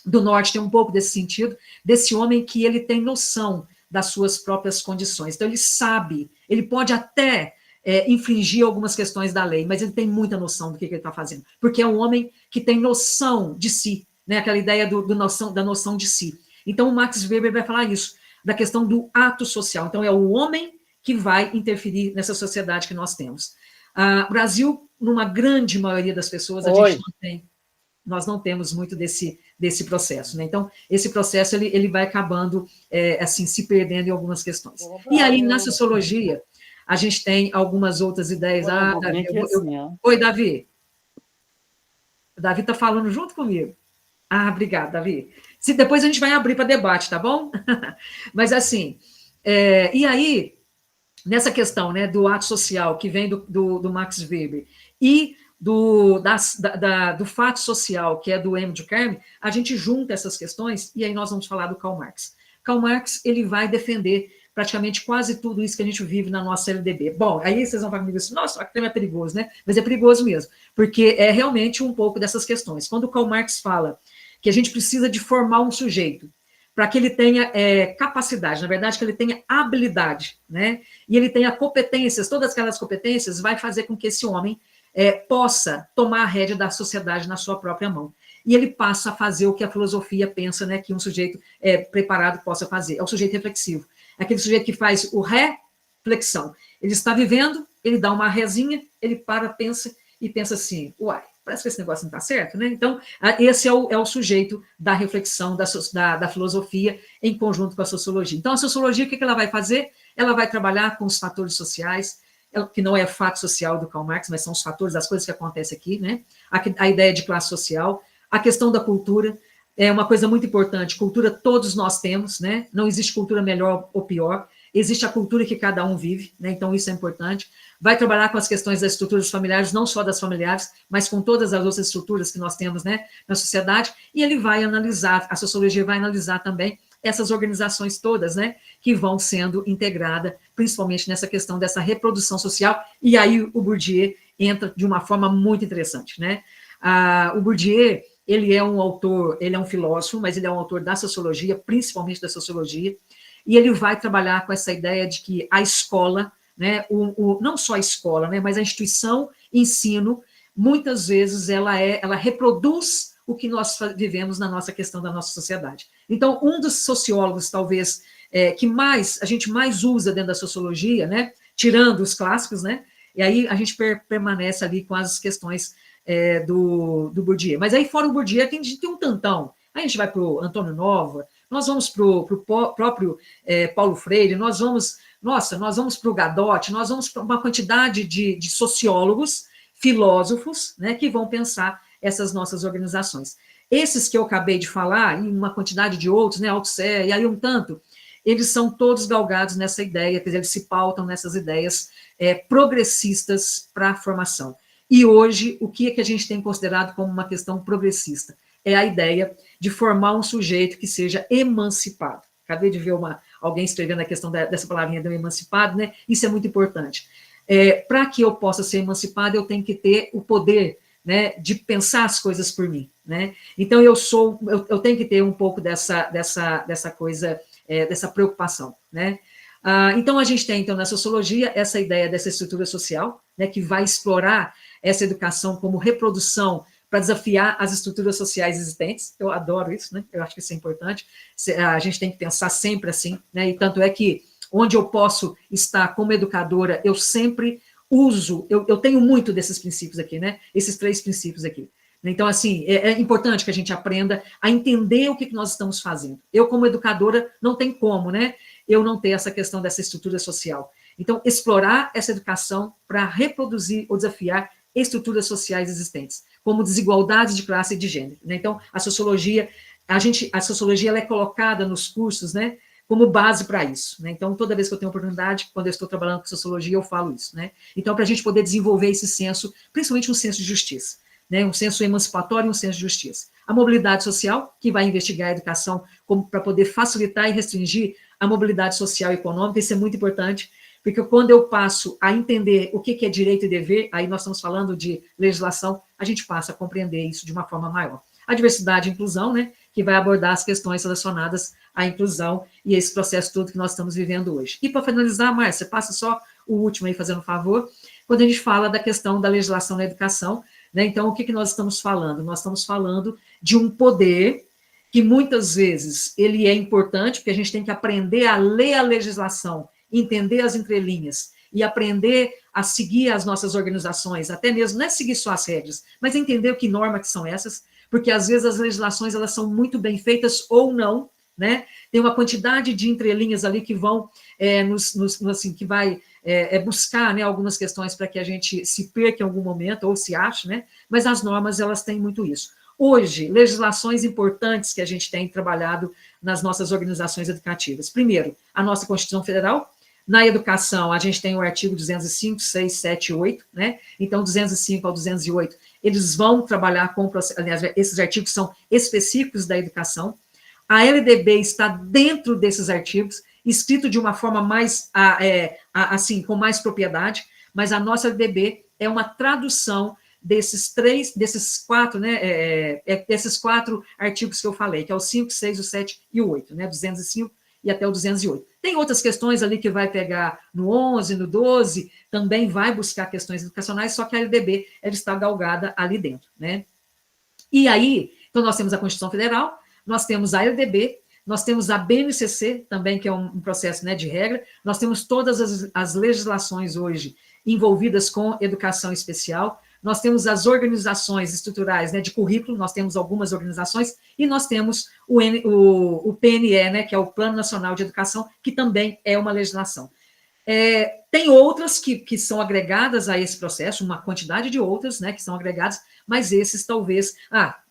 do Norte tem um pouco desse sentido, desse homem que ele tem noção das suas próprias condições. Então, ele sabe, ele pode até infringir algumas questões da lei, mas ele tem muita noção do que ele está fazendo, porque é um homem que tem noção de si, né? Aquela ideia da noção de si. Então, o Max Weber vai falar isso, da questão do ato social. Então, é o homem que vai interferir nessa sociedade que nós temos. O Brasil, numa grande maioria das pessoas, nós não temos muito desse processo, né? Então, esse processo, ele vai acabando, assim, se perdendo em algumas questões. E aí, na sociologia, a gente tem algumas outras ideias. Davi, Oi, Davi. O Davi está falando junto comigo. Obrigado, Davi. Depois a gente vai abrir para debate, tá bom? Mas, assim, e aí, nessa questão, né, do ato social, que vem do Max Weber, e do fato social, que é do Emile Durkheim, a gente junta essas questões, e aí nós vamos falar do Karl Marx. Karl Marx, ele vai defender praticamente quase tudo isso que a gente vive na nossa LDB. Bom, aí vocês vão falar comigo assim, nossa, o tema é perigoso, né? Mas é perigoso mesmo, porque é realmente um pouco dessas questões. Quando o Karl Marx fala que a gente precisa de formar um sujeito para que ele tenha capacidade, na verdade, que ele tenha habilidade, né? E ele tenha competências, todas aquelas competências vai fazer com que esse homem possa tomar a rédea da sociedade na sua própria mão. E ele passa a fazer o que a filosofia pensa, né, que um sujeito preparado possa fazer. É o sujeito reflexivo. É aquele sujeito que faz o reflexão. Ele está vivendo, ele dá uma rezinha, ele para, pensa e pensa assim, uai, parece que esse negócio não está certo, né? Então, esse é o sujeito da reflexão da filosofia em conjunto com a sociologia. Então, a sociologia, o que ela vai fazer? Ela vai trabalhar com os fatores sociais, que não é fato social do Karl Marx, mas são os fatores das coisas que acontecem aqui, né? A ideia de classe social, a questão da cultura, é uma coisa muito importante, cultura todos nós temos, né? Não existe cultura melhor ou pior, existe a cultura que cada um vive, né? Então isso é importante. Vai trabalhar com as questões das estruturas familiares, não só das familiares, mas com todas as outras estruturas que nós temos, né, na sociedade, e ele vai analisar, a sociologia vai analisar também essas organizações todas, né, que vão sendo integradas, principalmente nessa questão dessa reprodução social, e aí o Bourdieu entra de uma forma muito interessante, né? O Bourdieu, ele é um autor, ele é um filósofo, mas ele é um autor da sociologia, principalmente da sociologia, e ele vai trabalhar com essa ideia de que a escola, né, não só a escola, né, mas a instituição ensino, muitas vezes ela reproduz o que nós vivemos na nossa questão da nossa sociedade. Então, um dos sociólogos, talvez, que a gente mais usa dentro da sociologia, né, tirando os clássicos, né, e aí a gente permanece ali com as questões do Bourdieu. Mas aí, fora o Bourdieu, a gente tem um tantão. Aí a gente vai para o Antônio Nova, nós vamos para o próprio Paulo Freire, nós vamos para o Gadotti, nós vamos para uma quantidade de sociólogos, filósofos, né, que vão pensar essas nossas organizações. Esses que eu acabei de falar, e uma quantidade de outros, né, Althusser, e aí um tanto, eles são todos galgados nessa ideia, quer dizer, eles se pautam nessas ideias progressistas para a formação. E hoje, o que é que a gente tem considerado como uma questão progressista? É a ideia de formar um sujeito que seja emancipado. Acabei de ver alguém escrevendo a questão dessa palavrinha do emancipado, né? Isso é muito importante. Para que eu possa ser emancipado, eu tenho que ter o poder, né, de pensar as coisas por mim, né? Então, eu tenho que ter um pouco dessa coisa, dessa preocupação, né? Então, a gente tem, então, na sociologia, essa ideia dessa estrutura social, né, que vai explorar essa educação como reprodução para desafiar as estruturas sociais existentes. Eu adoro isso, né? Eu acho que isso é importante. A gente tem que pensar sempre assim, né? E tanto é que onde eu posso estar como educadora, eu sempre uso, eu tenho muito desses princípios aqui, né? Esses 3 princípios aqui. Então, assim, é importante que a gente aprenda a entender o que nós estamos fazendo. Eu, como educadora, não tem como, né? Eu não ter essa questão dessa estrutura social. Então, explorar essa educação para reproduzir ou desafiar estruturas sociais existentes, como desigualdade de classe e de gênero, né? Então, a sociologia ela é colocada nos cursos, né, como base para isso, né? Então, toda vez que eu tenho oportunidade, quando eu estou trabalhando com sociologia, eu falo isso, né? Então, para a gente poder desenvolver esse senso, principalmente um senso de justiça, né? Um senso emancipatório e um senso de justiça. A mobilidade social, que vai investigar a educação para poder facilitar e restringir a mobilidade social e econômica, isso é muito importante, porque quando eu passo a entender o que é direito e dever, aí nós estamos falando de legislação, a gente passa a compreender isso de uma forma maior. A diversidade e inclusão, né, que vai abordar as questões relacionadas à inclusão e esse processo todo que nós estamos vivendo hoje. E para finalizar, Márcia, passa só o último aí, fazendo um favor, quando a gente fala da questão da legislação na educação, né, então o que nós estamos falando? Nós estamos falando de um poder que muitas vezes ele é importante, porque a gente tem que aprender a ler a legislação, entender as entrelinhas e aprender a seguir as nossas organizações, até mesmo, não é seguir só as regras, mas entender o que normas que são essas, porque às vezes as legislações elas são muito bem feitas ou não, né? Tem uma quantidade de entrelinhas ali que vão assim, que vai buscar, né, algumas questões para que a gente se perca em algum momento ou se ache, né? Mas as normas elas têm muito isso. Hoje, legislações importantes que a gente tem trabalhado nas nossas organizações educativas. Primeiro, a nossa Constituição Federal. Na educação, a gente tem o artigo 205, 6, 7 e 8, né? Então, 205 ao 208, eles vão trabalhar com, aliás, esses artigos são específicos da educação. A LDB está dentro desses artigos, escrito de uma forma mais, assim, com mais propriedade, mas a nossa LDB é uma tradução desses 4, né, desses 4 artigos que eu falei, que é o 5, 6, o 7 e o 8, né, 205 e até o 208. Tem outras questões ali que vai pegar no 11, no 12, também vai buscar questões educacionais, só que a LDB ela está galgada ali dentro, né? E aí, então nós temos a Constituição Federal, nós temos a LDB, nós temos a BNCC também, que é um processo, né, de regra, nós temos todas as legislações hoje envolvidas com educação especial. Nós temos as organizações estruturais, né, de currículo, nós temos algumas organizações, e nós temos o PNE, né, que é o Plano Nacional de Educação, que também é uma legislação. Tem outras que são agregadas a esse processo, uma quantidade de outras, né, que são agregadas, mas esses talvez...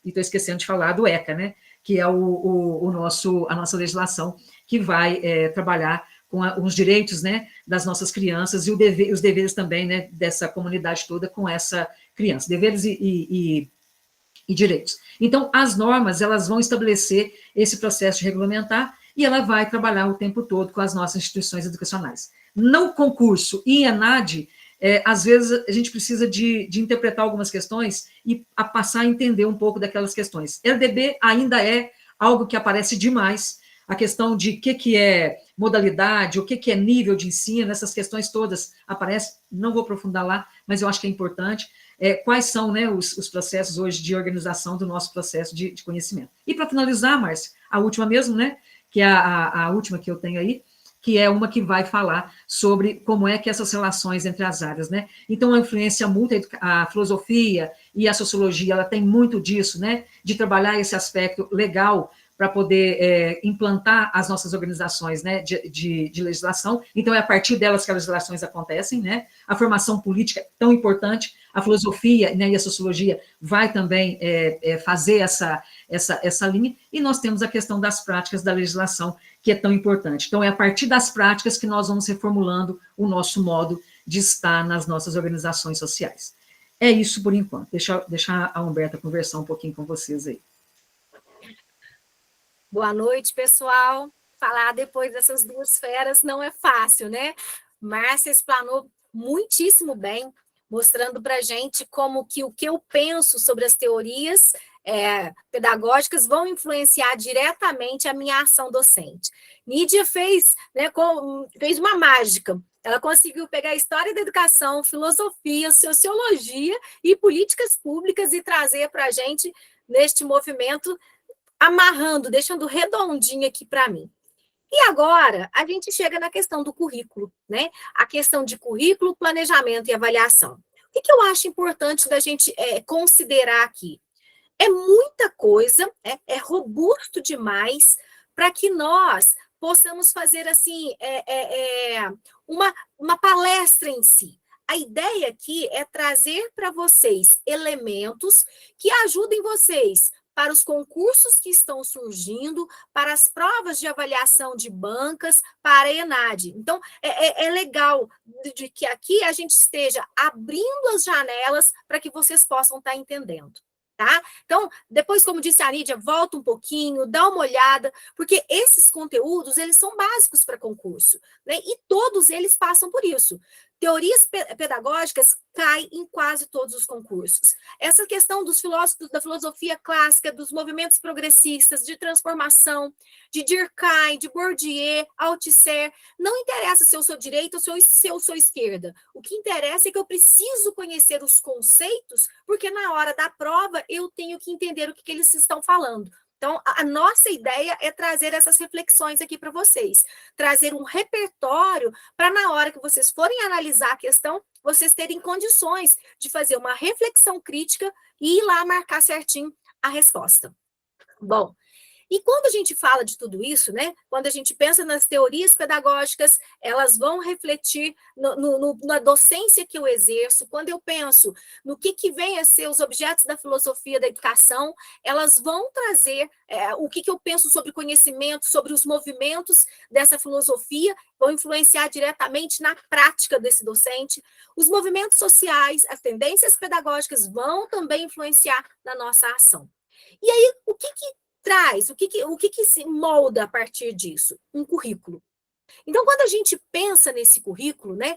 e estou esquecendo de falar do ECA, né, que é a nossa legislação, que vai trabalhar com os direitos, né, das nossas crianças e os deveres também, né, dessa comunidade toda com essa criança, deveres e direitos. Então, as normas, elas vão estabelecer esse processo de regulamentar e ela vai trabalhar o tempo todo com as nossas instituições educacionais. No concurso e em ENAD, às vezes a gente precisa de interpretar algumas questões e passar a entender um pouco daquelas questões. LDB ainda é algo que aparece demais, a questão de o que é modalidade, o que é nível de ensino, essas questões todas aparecem, não vou aprofundar lá, mas eu acho que é importante. Quais são, né, os processos hoje de organização do nosso processo de conhecimento. E para finalizar, Márcia, a última mesmo, né, que é a última que eu tenho aí, que é uma que vai falar sobre como é que essas relações entre as áreas, né? Então, a influência mútua, a filosofia e a sociologia, ela tem muito disso, né? De trabalhar esse aspecto legal para poder implantar as nossas organizações, né, de legislação. Então, é a partir delas que as legislações acontecem, né? A formação política é tão importante, a filosofia, né, e a sociologia vai também fazer essa linha, e nós temos a questão das práticas da legislação, que é tão importante. Então, é a partir das práticas que nós vamos reformulando o nosso modo de estar nas nossas organizações sociais. É isso por enquanto. Deixa a Humberta conversar um pouquinho com vocês aí. Boa noite, pessoal. Falar depois dessas duas feras não é fácil, né? Márcia explanou muitíssimo bem, mostrando para a gente como que o que eu penso sobre as teorias pedagógicas vão influenciar diretamente a minha ação docente. Nídia fez uma mágica. Ela conseguiu pegar a história da educação, filosofia, sociologia e políticas públicas e trazer para a gente, neste movimento, amarrando, deixando redondinho aqui para mim. E agora, a gente chega na questão do currículo, né? A questão de currículo, planejamento e avaliação. O que eu acho importante da gente considerar aqui? É muita coisa, é robusto demais para que nós possamos fazer, assim, uma palestra em si. A ideia aqui é trazer para vocês elementos que ajudem vocês para os concursos que estão surgindo, para as provas de avaliação de bancas, para a ENAD. Então, é legal de que aqui a gente esteja abrindo as janelas para que vocês possam estar entendendo. Tá? Então, depois, como disse a Nídia, volta um pouquinho, dá uma olhada, porque esses conteúdos, eles são básicos para concurso, né? E todos eles passam por isso. Teorias pedagógicas caem em quase todos os concursos. Essa questão dos filósofos da filosofia clássica, dos movimentos progressistas, de transformação, de Durkheim, de Bourdieu, Althusser, não interessa se eu sou direita ou se eu sou esquerda. O que interessa é que eu preciso conhecer os conceitos, porque na hora da prova eu tenho que entender o que eles estão falando. Então, a nossa ideia é trazer essas reflexões aqui para vocês, trazer um repertório para, na hora que vocês forem analisar a questão, vocês terem condições de fazer uma reflexão crítica e ir lá marcar certinho a resposta. Bom, e quando a gente fala de tudo isso, né, quando a gente pensa nas teorias pedagógicas, elas vão refletir na docência que eu exerço. Quando eu penso no que vem a ser os objetos da filosofia da educação, elas vão trazer o que eu penso sobre conhecimento, sobre os movimentos dessa filosofia, vão influenciar diretamente na prática desse docente. Os movimentos sociais, as tendências pedagógicas vão também influenciar na nossa ação. E aí, o que traz, o que se molda a partir disso? Um currículo. Então, quando a gente pensa nesse currículo, né,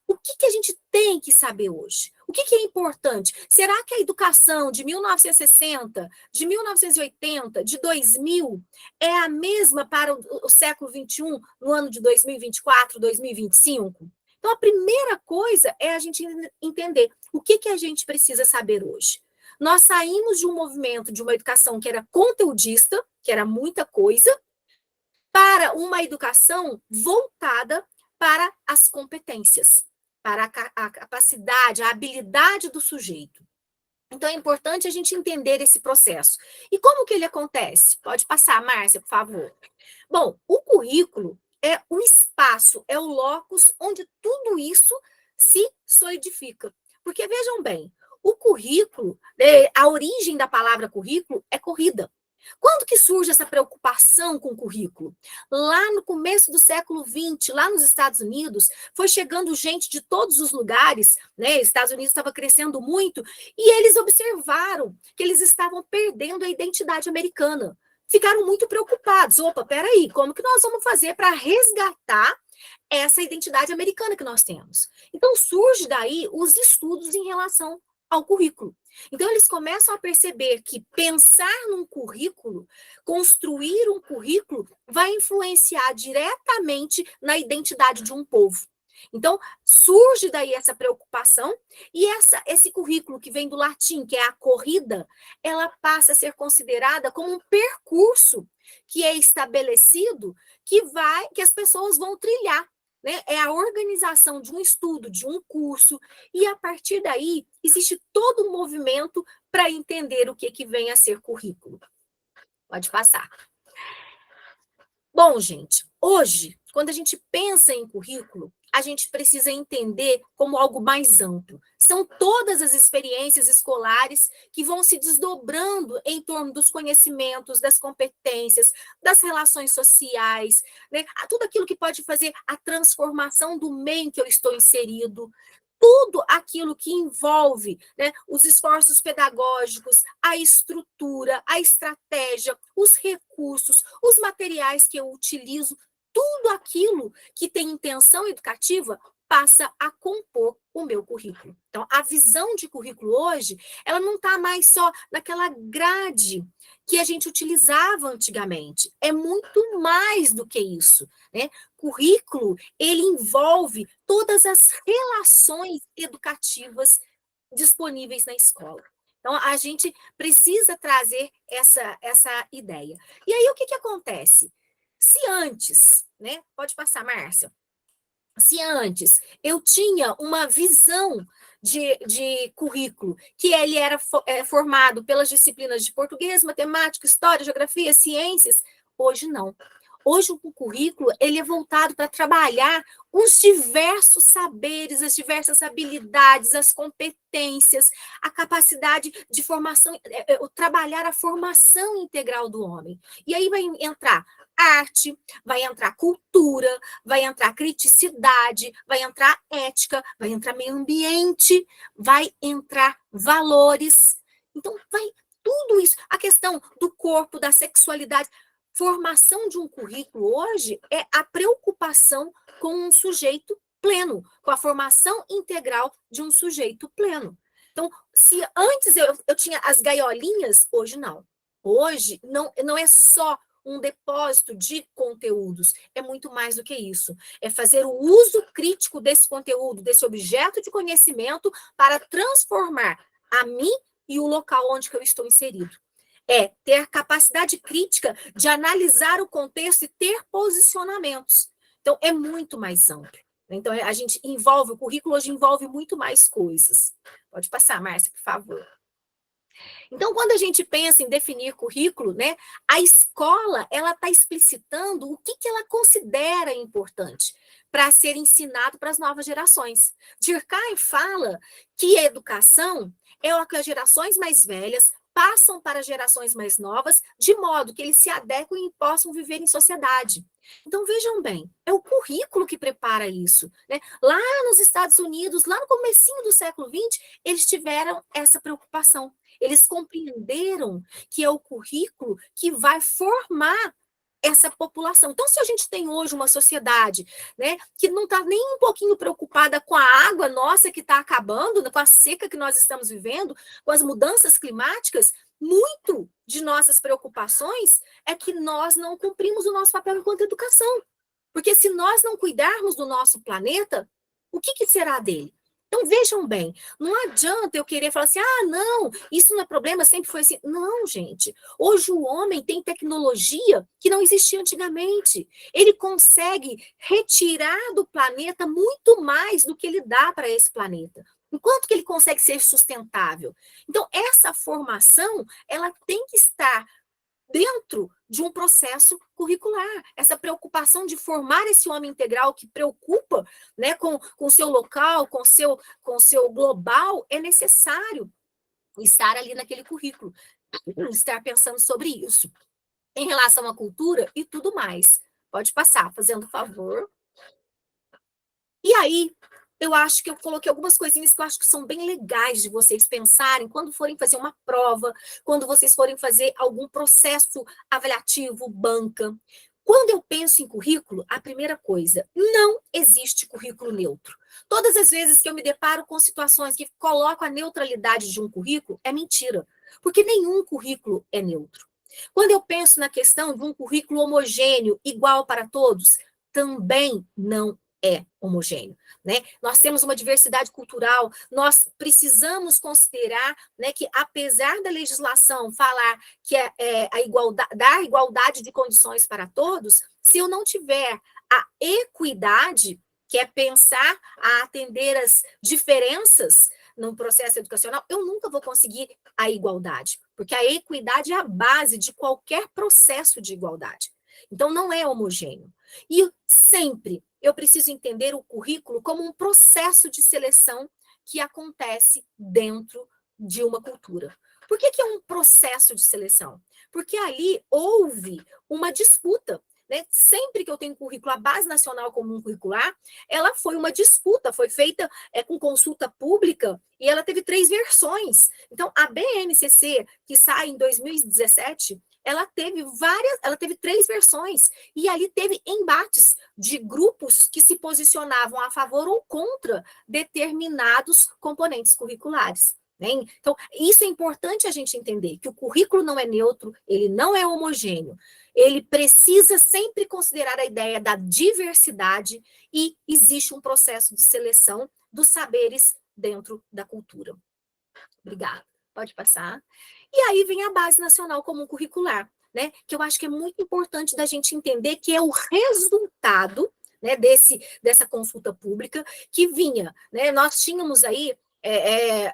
o que a gente tem que saber hoje? O que é importante? Será que a educação de 1960, de 1980, de 2000, é a mesma para o século XXI, no ano de 2024, 2025? Então, a primeira coisa é a gente entender o que a gente precisa saber hoje. Nós saímos de um movimento de uma educação que era conteudista, que era muita coisa, para uma educação voltada para as competências. para a capacidade, a habilidade do sujeito. Então, é importante a gente entender esse processo. E como que ele acontece? Pode passar, Márcia, por favor. Bom, o currículo é o espaço, é o locus onde tudo isso se solidifica. Porque, vejam bem, o currículo, a origem da palavra currículo é corrida. Quando que surge essa preocupação com o currículo? Lá no começo do século XX, lá nos Estados Unidos, foi chegando gente de todos os lugares, né? Os Estados Unidos estava crescendo muito, e eles observaram que eles estavam perdendo a identidade americana. Ficaram muito preocupados. Opa, peraí, como que nós vamos fazer para resgatar essa identidade americana que nós temos? Então, surge daí os estudos em relação ao currículo. Então, eles começam a perceber que pensar num currículo, construir um currículo, vai influenciar diretamente na identidade de um povo. Então, surge daí essa preocupação, e esse currículo que vem do latim, que é a corrida, ela passa a ser considerada como um percurso que é estabelecido, que as pessoas vão trilhar. Né? É a organização de um estudo, de um curso, e a partir daí existe todo um movimento para entender o que vem a ser currículo. Pode passar. Bom, gente, hoje, quando a gente pensa em currículo, a gente precisa entender como algo mais amplo. São todas as experiências escolares que vão se desdobrando em torno dos conhecimentos, das competências, das relações sociais, né? Tudo aquilo que pode fazer a transformação do meio em que eu estou inserido, tudo aquilo que envolve, né, os esforços pedagógicos, a estrutura, a estratégia, os recursos, os materiais que eu utilizo, tudo aquilo que tem intenção educativa passa a compor o meu currículo. Então, a visão de currículo hoje, ela não está mais só naquela grade que a gente utilizava antigamente. É muito mais do que isso, né? Currículo, ele envolve todas as relações educativas disponíveis na escola. Então, a gente precisa trazer essa ideia. E aí, o que acontece? Se antes, né? Pode passar, Márcia. Se antes eu tinha uma visão de currículo, que ele era formado pelas disciplinas de português, matemática, história, geografia, ciências, hoje não. Hoje o currículo ele é voltado para trabalhar os diversos saberes, as diversas habilidades, as competências, a capacidade de formação, trabalhar a formação integral do homem. E aí vai entrar arte, vai entrar cultura, vai entrar criticidade, vai entrar ética, vai entrar meio ambiente, vai entrar valores. Então, vai tudo isso. A questão do corpo, da sexualidade. Formação de um currículo hoje é a preocupação com um sujeito pleno, com a formação integral de um sujeito pleno. Então, se antes eu tinha as gaiolinhas, hoje não. Hoje não é só um depósito de conteúdos, é muito mais do que isso. É fazer o uso crítico desse conteúdo, desse objeto de conhecimento, para transformar a mim e o local onde eu estou inserido. É ter capacidade crítica de analisar o contexto e ter posicionamentos. Então, é muito mais amplo. Então, a gente envolve, o currículo hoje envolve muito mais coisas. Pode passar, Márcia, por favor. Então, quando a gente pensa em definir currículo, né, a escola ela está explicitando o que ela considera importante para ser ensinado para as novas gerações. Durkheim fala que a educação é o que as gerações mais velhas passam para gerações mais novas, de modo que eles se adequem e possam viver em sociedade. Então, vejam bem, é o currículo que prepara isso. Né? Lá nos Estados Unidos, lá no comecinho do século XX, eles tiveram essa preocupação. Eles compreenderam que é o currículo que vai formar essa população. Então, se a gente tem hoje uma sociedade, né, que não está nem um pouquinho preocupada com a água nossa que está acabando, com a seca que nós estamos vivendo, com as mudanças climáticas, muito de nossas preocupações é que nós não cumprimos o nosso papel enquanto educação. Porque se nós não cuidarmos do nosso planeta, o que será dele? Então, vejam bem, não adianta eu querer falar assim, não, isso não é problema, sempre foi assim. Não, gente. Hoje o homem tem tecnologia que não existia antigamente. Ele consegue retirar do planeta muito mais do que ele dá para esse planeta. Enquanto que ele consegue ser sustentável. Então, essa formação, ela tem que estar dentro de um processo curricular, essa preocupação de formar esse homem integral que preocupa, né, com o seu local, com o seu global, é necessário estar ali naquele currículo, estar pensando sobre isso. Em relação à cultura e tudo mais. Pode passar, fazendo favor. E aí, eu acho que eu coloquei algumas coisinhas que eu acho que são bem legais de vocês pensarem quando forem fazer uma prova, quando vocês forem fazer algum processo avaliativo, banca. Quando eu penso em currículo, a primeira coisa, não existe currículo neutro. Todas as vezes que eu me deparo com situações que colocam a neutralidade de um currículo, é mentira, porque nenhum currículo é neutro. Quando eu penso na questão de um currículo homogêneo, igual para todos, também não é homogêneo, né? Nós temos uma diversidade cultural, nós precisamos considerar, né, que apesar da legislação falar que a igualdade, dar igualdade de condições para todos, se eu não tiver a equidade, que é pensar a atender as diferenças no processo educacional, eu nunca vou conseguir a igualdade, porque a equidade é a base de qualquer processo de igualdade. Então, não é homogêneo. E sempre eu preciso entender o currículo como um processo de seleção que acontece dentro de uma cultura. Por que é um processo de seleção? Porque ali houve uma disputa, né? Sempre que eu tenho currículo, a Base Nacional Comum Curricular, ela foi uma disputa, foi feita com consulta pública e ela teve 3 versões. Então, a BNCC, que sai em 2017, ela teve 3 versões, e ali teve embates de grupos que se posicionavam a favor ou contra determinados componentes curriculares. Né? Então, isso é importante a gente entender, que o currículo não é neutro, ele não é homogêneo, ele precisa sempre considerar a ideia da diversidade e existe um processo de seleção dos saberes dentro da cultura. Obrigada. Pode passar. E aí vem a Base Nacional Comum Curricular, né? Que eu acho que é muito importante da gente entender que é o resultado, né, dessa consulta pública que vinha, né? Nós tínhamos aí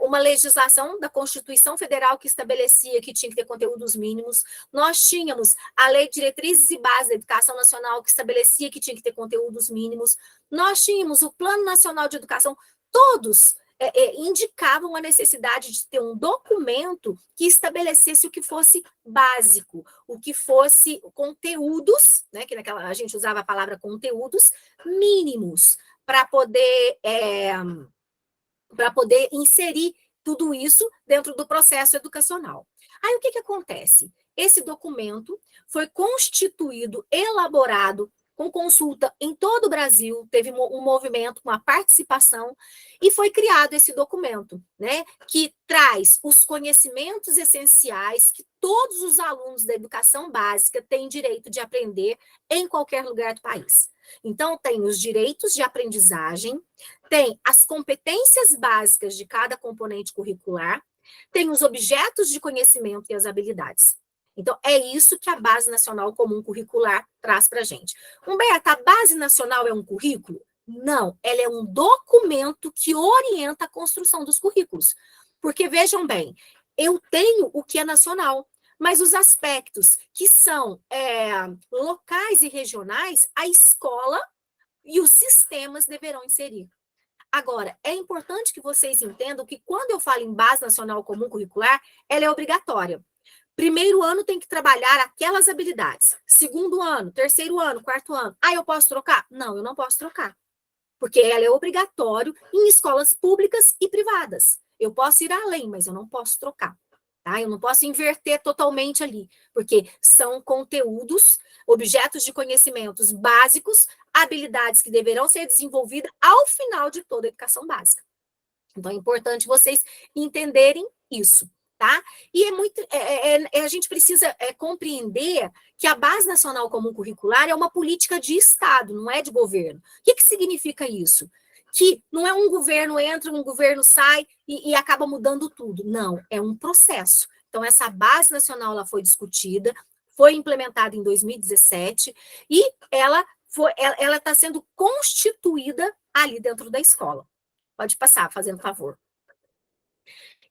uma legislação da Constituição Federal que estabelecia que tinha que ter conteúdos mínimos, nós tínhamos a Lei de Diretrizes e Bases da Educação Nacional que estabelecia que tinha que ter conteúdos mínimos, nós tínhamos o Plano Nacional de Educação, todos indicavam a necessidade de ter um documento que estabelecesse o que fosse básico, o que fosse conteúdos, né, que naquela a gente usava a palavra conteúdos mínimos, para poder inserir tudo isso dentro do processo educacional. Aí o que acontece? Esse documento foi constituído, elaborado, com consulta em todo o Brasil, teve um movimento, uma participação, e foi criado esse documento, né, que traz os conhecimentos essenciais que todos os alunos da educação básica têm direito de aprender em qualquer lugar do país. Então, tem os direitos de aprendizagem, tem as competências básicas de cada componente curricular, tem os objetos de conhecimento e as habilidades. Então, é isso que a Base Nacional Comum Curricular traz para a gente. Humberto, a Base Nacional é um currículo? Não, ela é um documento que orienta a construção dos currículos. Porque, vejam bem, eu tenho o que é nacional, mas os aspectos que são locais e regionais, a escola e os sistemas deverão inserir. Agora, é importante que vocês entendam que quando eu falo em Base Nacional Comum Curricular, ela é obrigatória. Primeiro ano tem que trabalhar aquelas habilidades. Segundo ano, terceiro ano, quarto ano. Eu posso trocar? Não, eu não posso trocar. Porque ela é obrigatória em escolas públicas e privadas. Eu posso ir além, mas eu não posso trocar. Tá? Eu não posso inverter totalmente ali, porque são conteúdos, objetos de conhecimentos básicos, habilidades que deverão ser desenvolvidas ao final de toda a educação básica. Então, é importante vocês entenderem isso. Tá? E a gente precisa compreender que a Base Nacional Comum Curricular é uma política de Estado, não é de governo. O que significa isso? aqui não é um governo entra, um governo sai e acaba mudando tudo. Não, é um processo. Então, essa base nacional ela foi discutida, foi implementada em 2017 e ela está sendo constituída ali dentro da escola. Pode passar, fazendo favor.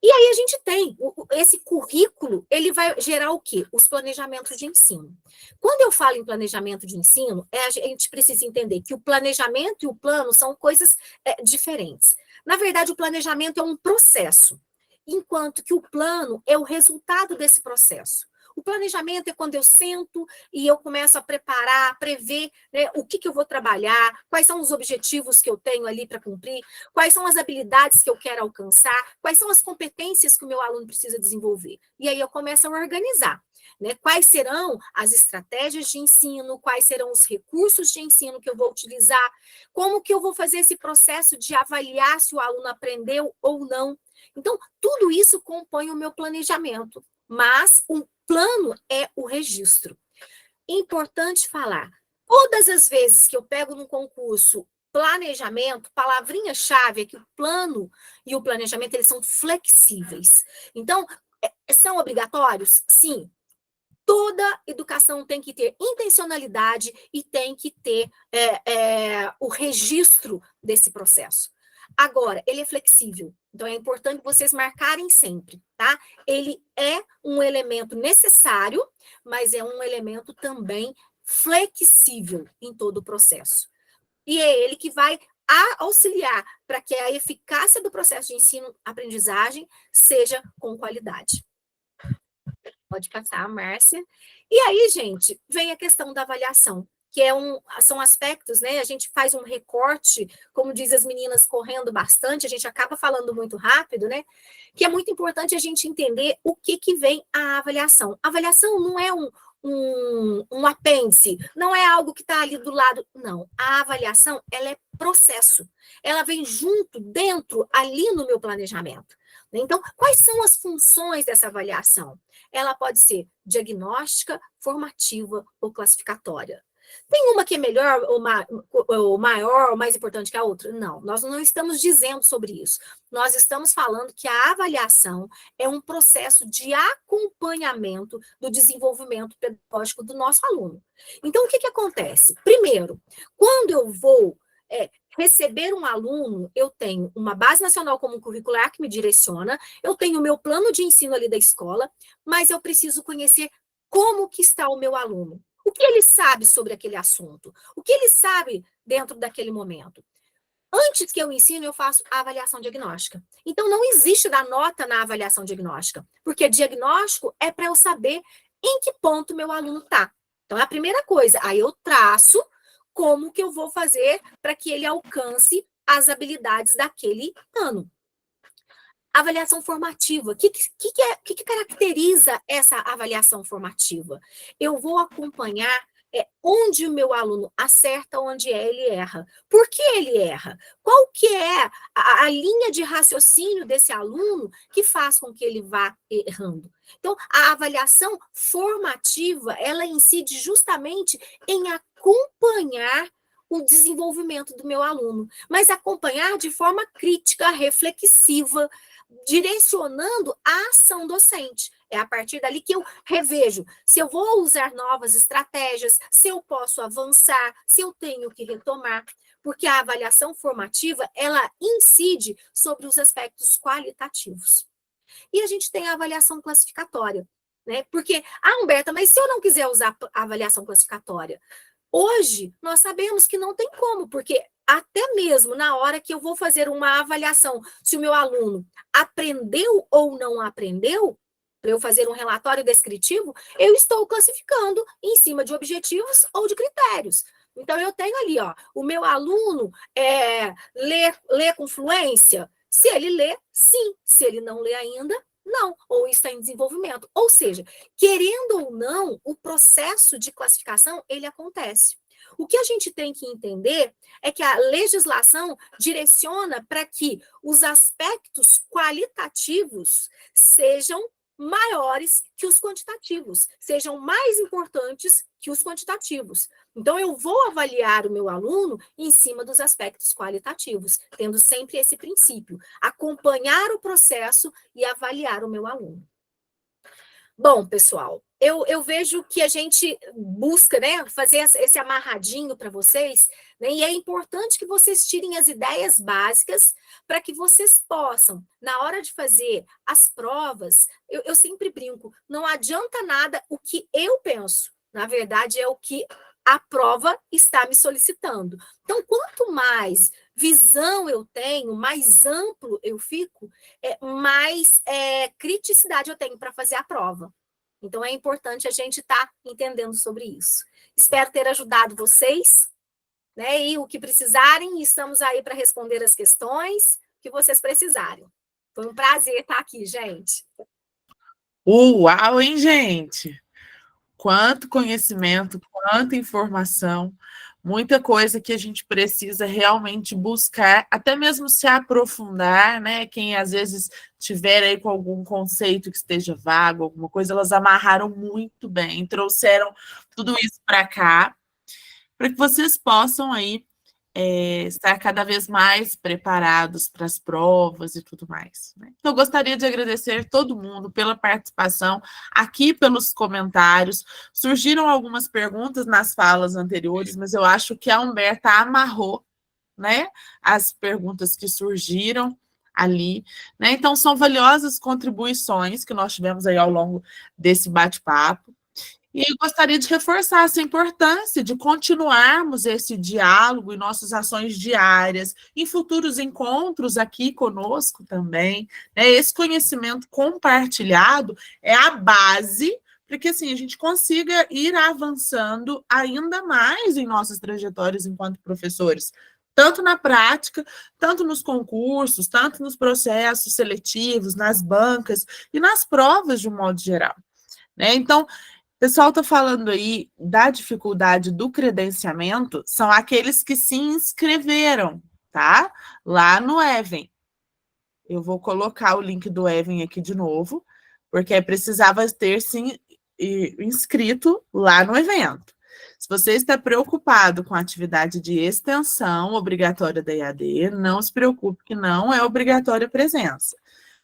E aí a gente tem esse currículo, ele vai gerar o quê? Os planejamentos de ensino. Quando eu falo em planejamento de ensino, a gente precisa entender que o planejamento e o plano são coisas diferentes. Na verdade, o planejamento é um processo, enquanto que o plano é o resultado desse processo. O planejamento é quando eu sento e eu começo a preparar, prever, né, o que eu vou trabalhar, quais são os objetivos que eu tenho ali para cumprir, quais são as habilidades que eu quero alcançar, quais são as competências que o meu aluno precisa desenvolver. E aí eu começo a organizar, né, quais serão as estratégias de ensino, quais serão os recursos de ensino que eu vou utilizar, como que eu vou fazer esse processo de avaliar se o aluno aprendeu ou não. Então, tudo isso compõe o meu planejamento, mas o plano é o registro. Importante falar, todas as vezes que eu pego num concurso planejamento, palavrinha-chave é que o plano e o planejamento eles são flexíveis. Então, são obrigatórios? Sim. Toda educação tem que ter intencionalidade e tem que ter o registro desse processo. Agora, ele é flexível, então é importante vocês marcarem sempre, tá? Ele é um elemento necessário, mas é um elemento também flexível em todo o processo. E é ele que vai auxiliar para que a eficácia do processo de ensino-aprendizagem seja com qualidade. Pode passar, Márcia. E aí, gente, vem a questão da avaliação, que são aspectos, né? A gente faz um recorte, como diz as meninas, correndo bastante, a gente acaba falando muito rápido, né? Que é muito importante a gente entender o que vem a avaliação. A avaliação não é um apêndice, não é algo que está ali do lado, não. A avaliação, ela é processo. Ela vem junto, dentro, ali no meu planejamento. Então, quais são as funções dessa avaliação? Ela pode ser diagnóstica, formativa ou classificatória. Tem uma que é melhor, ou maior, ou mais importante que a outra? Não, nós não estamos dizendo sobre isso. Nós estamos falando que a avaliação é um processo de acompanhamento do desenvolvimento pedagógico do nosso aluno. Então, o que acontece? Primeiro, quando eu vou receber um aluno, eu tenho uma base nacional comum curricular que me direciona, eu tenho o meu plano de ensino ali da escola, mas eu preciso conhecer como que está o meu aluno. O que ele sabe sobre aquele assunto? O que ele sabe dentro daquele momento? Antes que eu ensino, eu faço a avaliação diagnóstica. Então, não existe dar nota na avaliação diagnóstica, porque diagnóstico é para eu saber em que ponto meu aluno está. Então, é a primeira coisa. Aí eu traço como que eu vou fazer para que ele alcance as habilidades daquele ano. Avaliação formativa. O que caracteriza essa avaliação formativa? Eu vou acompanhar onde o meu aluno acerta, onde ele erra. Por que ele erra? Qual que é a linha de raciocínio desse aluno que faz com que ele vá errando? Então, a avaliação formativa, ela incide justamente em acompanhar o desenvolvimento do meu aluno, mas acompanhar de forma crítica, reflexiva, direcionando a ação docente. É a partir dali que eu revejo se eu vou usar novas estratégias, se eu posso avançar, se eu tenho que retomar, porque a avaliação formativa, ela incide sobre os aspectos qualitativos. E a gente tem a avaliação classificatória, né? Porque, Humberta, mas se eu não quiser usar a avaliação classificatória? Hoje, nós sabemos que não tem como, porque até mesmo na hora que eu vou fazer uma avaliação, se o meu aluno aprendeu ou não aprendeu, para eu fazer um relatório descritivo, eu estou classificando em cima de objetivos ou de critérios. Então, eu tenho ali, ó, o meu aluno lê com fluência. Se ele lê, sim. Se ele não lê ainda, não, ou está em desenvolvimento. Ou seja, querendo ou não, o processo de classificação, ele acontece. O que a gente tem que entender é que a legislação direciona para que os aspectos qualitativos sejam maiores que os quantitativos, sejam mais importantes que os quantitativos. Então, eu vou avaliar o meu aluno em cima dos aspectos qualitativos, tendo sempre esse princípio, acompanhar o processo e avaliar o meu aluno. Bom, pessoal, eu vejo que a gente busca, né, fazer esse amarradinho para vocês, né, e é importante que vocês tirem as ideias básicas para que vocês possam, na hora de fazer as provas, eu sempre brinco, não adianta nada o que eu penso, na verdade é o que a prova está me solicitando. Então, quanto mais visão eu tenho, mais amplo eu fico, mais criticidade eu tenho para fazer a prova. Então, é importante a gente estar entendendo sobre isso. Espero ter ajudado vocês, né? E o que precisarem, estamos aí para responder as questões que vocês precisarem. Foi um prazer estar aqui, gente. Uau, hein, gente? Quanto conhecimento, quanta informação, muita coisa que a gente precisa realmente buscar, até mesmo se aprofundar, né? Quem às vezes tiver aí com algum conceito que esteja vago, alguma coisa, elas amarraram muito bem, trouxeram tudo isso para cá, para que vocês possam aí estar cada vez mais preparados para as provas e tudo mais, né? Então, eu gostaria de agradecer todo mundo pela participação, aqui pelos comentários. Surgiram algumas perguntas nas falas anteriores, mas eu acho que a Humberta amarrou, né, as perguntas que surgiram ali, né? Então, são valiosas contribuições que nós tivemos aí ao longo desse bate-papo. E eu gostaria de reforçar essa importância de continuarmos esse diálogo em nossas ações diárias, em futuros encontros aqui conosco também, né? Esse conhecimento compartilhado é a base para que assim, a gente consiga ir avançando ainda mais em nossas trajetórias enquanto professores, tanto na prática, tanto nos concursos, tanto nos processos seletivos, nas bancas e nas provas de um modo geral, né? Então, o pessoal está falando aí da dificuldade do credenciamento, são aqueles que se inscreveram, tá? Lá no Even. Eu vou colocar o link do Even aqui de novo, porque precisava ter se inscrito lá no evento. Se você está preocupado com a atividade de extensão obrigatória da EAD, não se preocupe que não é obrigatória a presença.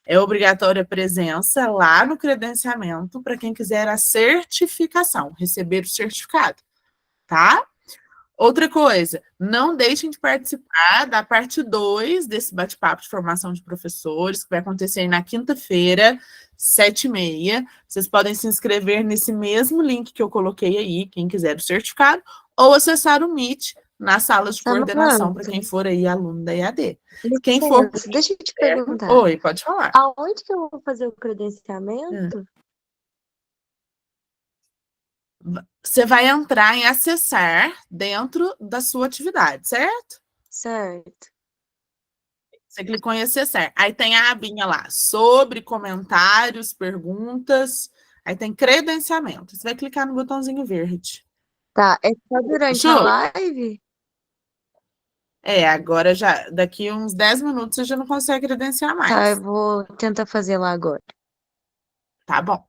É obrigatória a presença lá no credenciamento para quem quiser a certificação, receber o certificado, tá? Outra coisa, não deixem de participar da parte 2 desse bate-papo de formação de professores, que vai acontecer na quinta-feira, 7h30. Vocês podem se inscrever nesse mesmo link que eu coloquei aí, quem quiser o certificado, ou acessar o Meet nas salas de coordenação para quem for aí aluno da EAD. Quem for... Deixa eu te perguntar. Oi, pode falar. Aonde que eu vou fazer o credenciamento? Você vai entrar em acessar dentro da sua atividade, certo? Certo. Você clicou em acessar. Aí tem a abinha lá, sobre comentários, perguntas. Aí tem credenciamento. Você vai clicar no botãozinho verde. Tá, é só durante a live? Agora já, daqui uns 10 minutos você já não consegue credenciar mais. Tá, eu vou tentar fazer lá agora. Tá bom.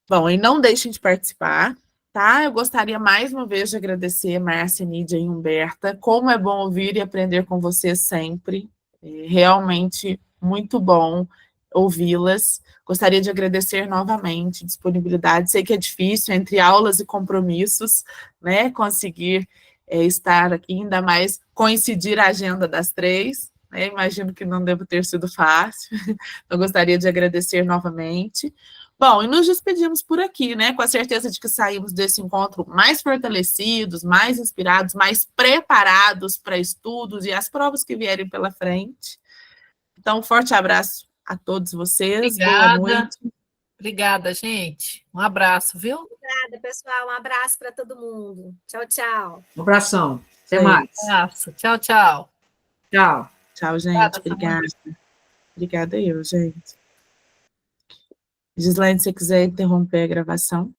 Bom, e não deixem de participar, tá? Eu gostaria mais uma vez de agradecer Márcia, Nídia e Humberta. Como é bom ouvir e aprender com vocês sempre. É realmente muito bom ouvi-las. Gostaria de agradecer novamente a disponibilidade. Sei que é difícil, entre aulas e compromissos, né? Conseguir estar aqui, ainda mais coincidir a agenda das 3. Né? Imagino que não deve ter sido fácil. Eu gostaria de agradecer novamente. Bom, e nos despedimos por aqui, né? Com a certeza de que saímos desse encontro mais fortalecidos, mais inspirados, mais preparados para estudos e as provas que vierem pela frente. Então, um forte abraço a todos vocês. Obrigada. Boa noite. Obrigada, gente. Um abraço, viu? Obrigada, pessoal. Um abraço para todo mundo. Tchau, tchau. Um abração. Até mais. Um abraço. Tchau, tchau. Tchau. Tchau, gente. Obrigada. Obrigada eu, gente. Gislaine, se você quiser interromper a gravação.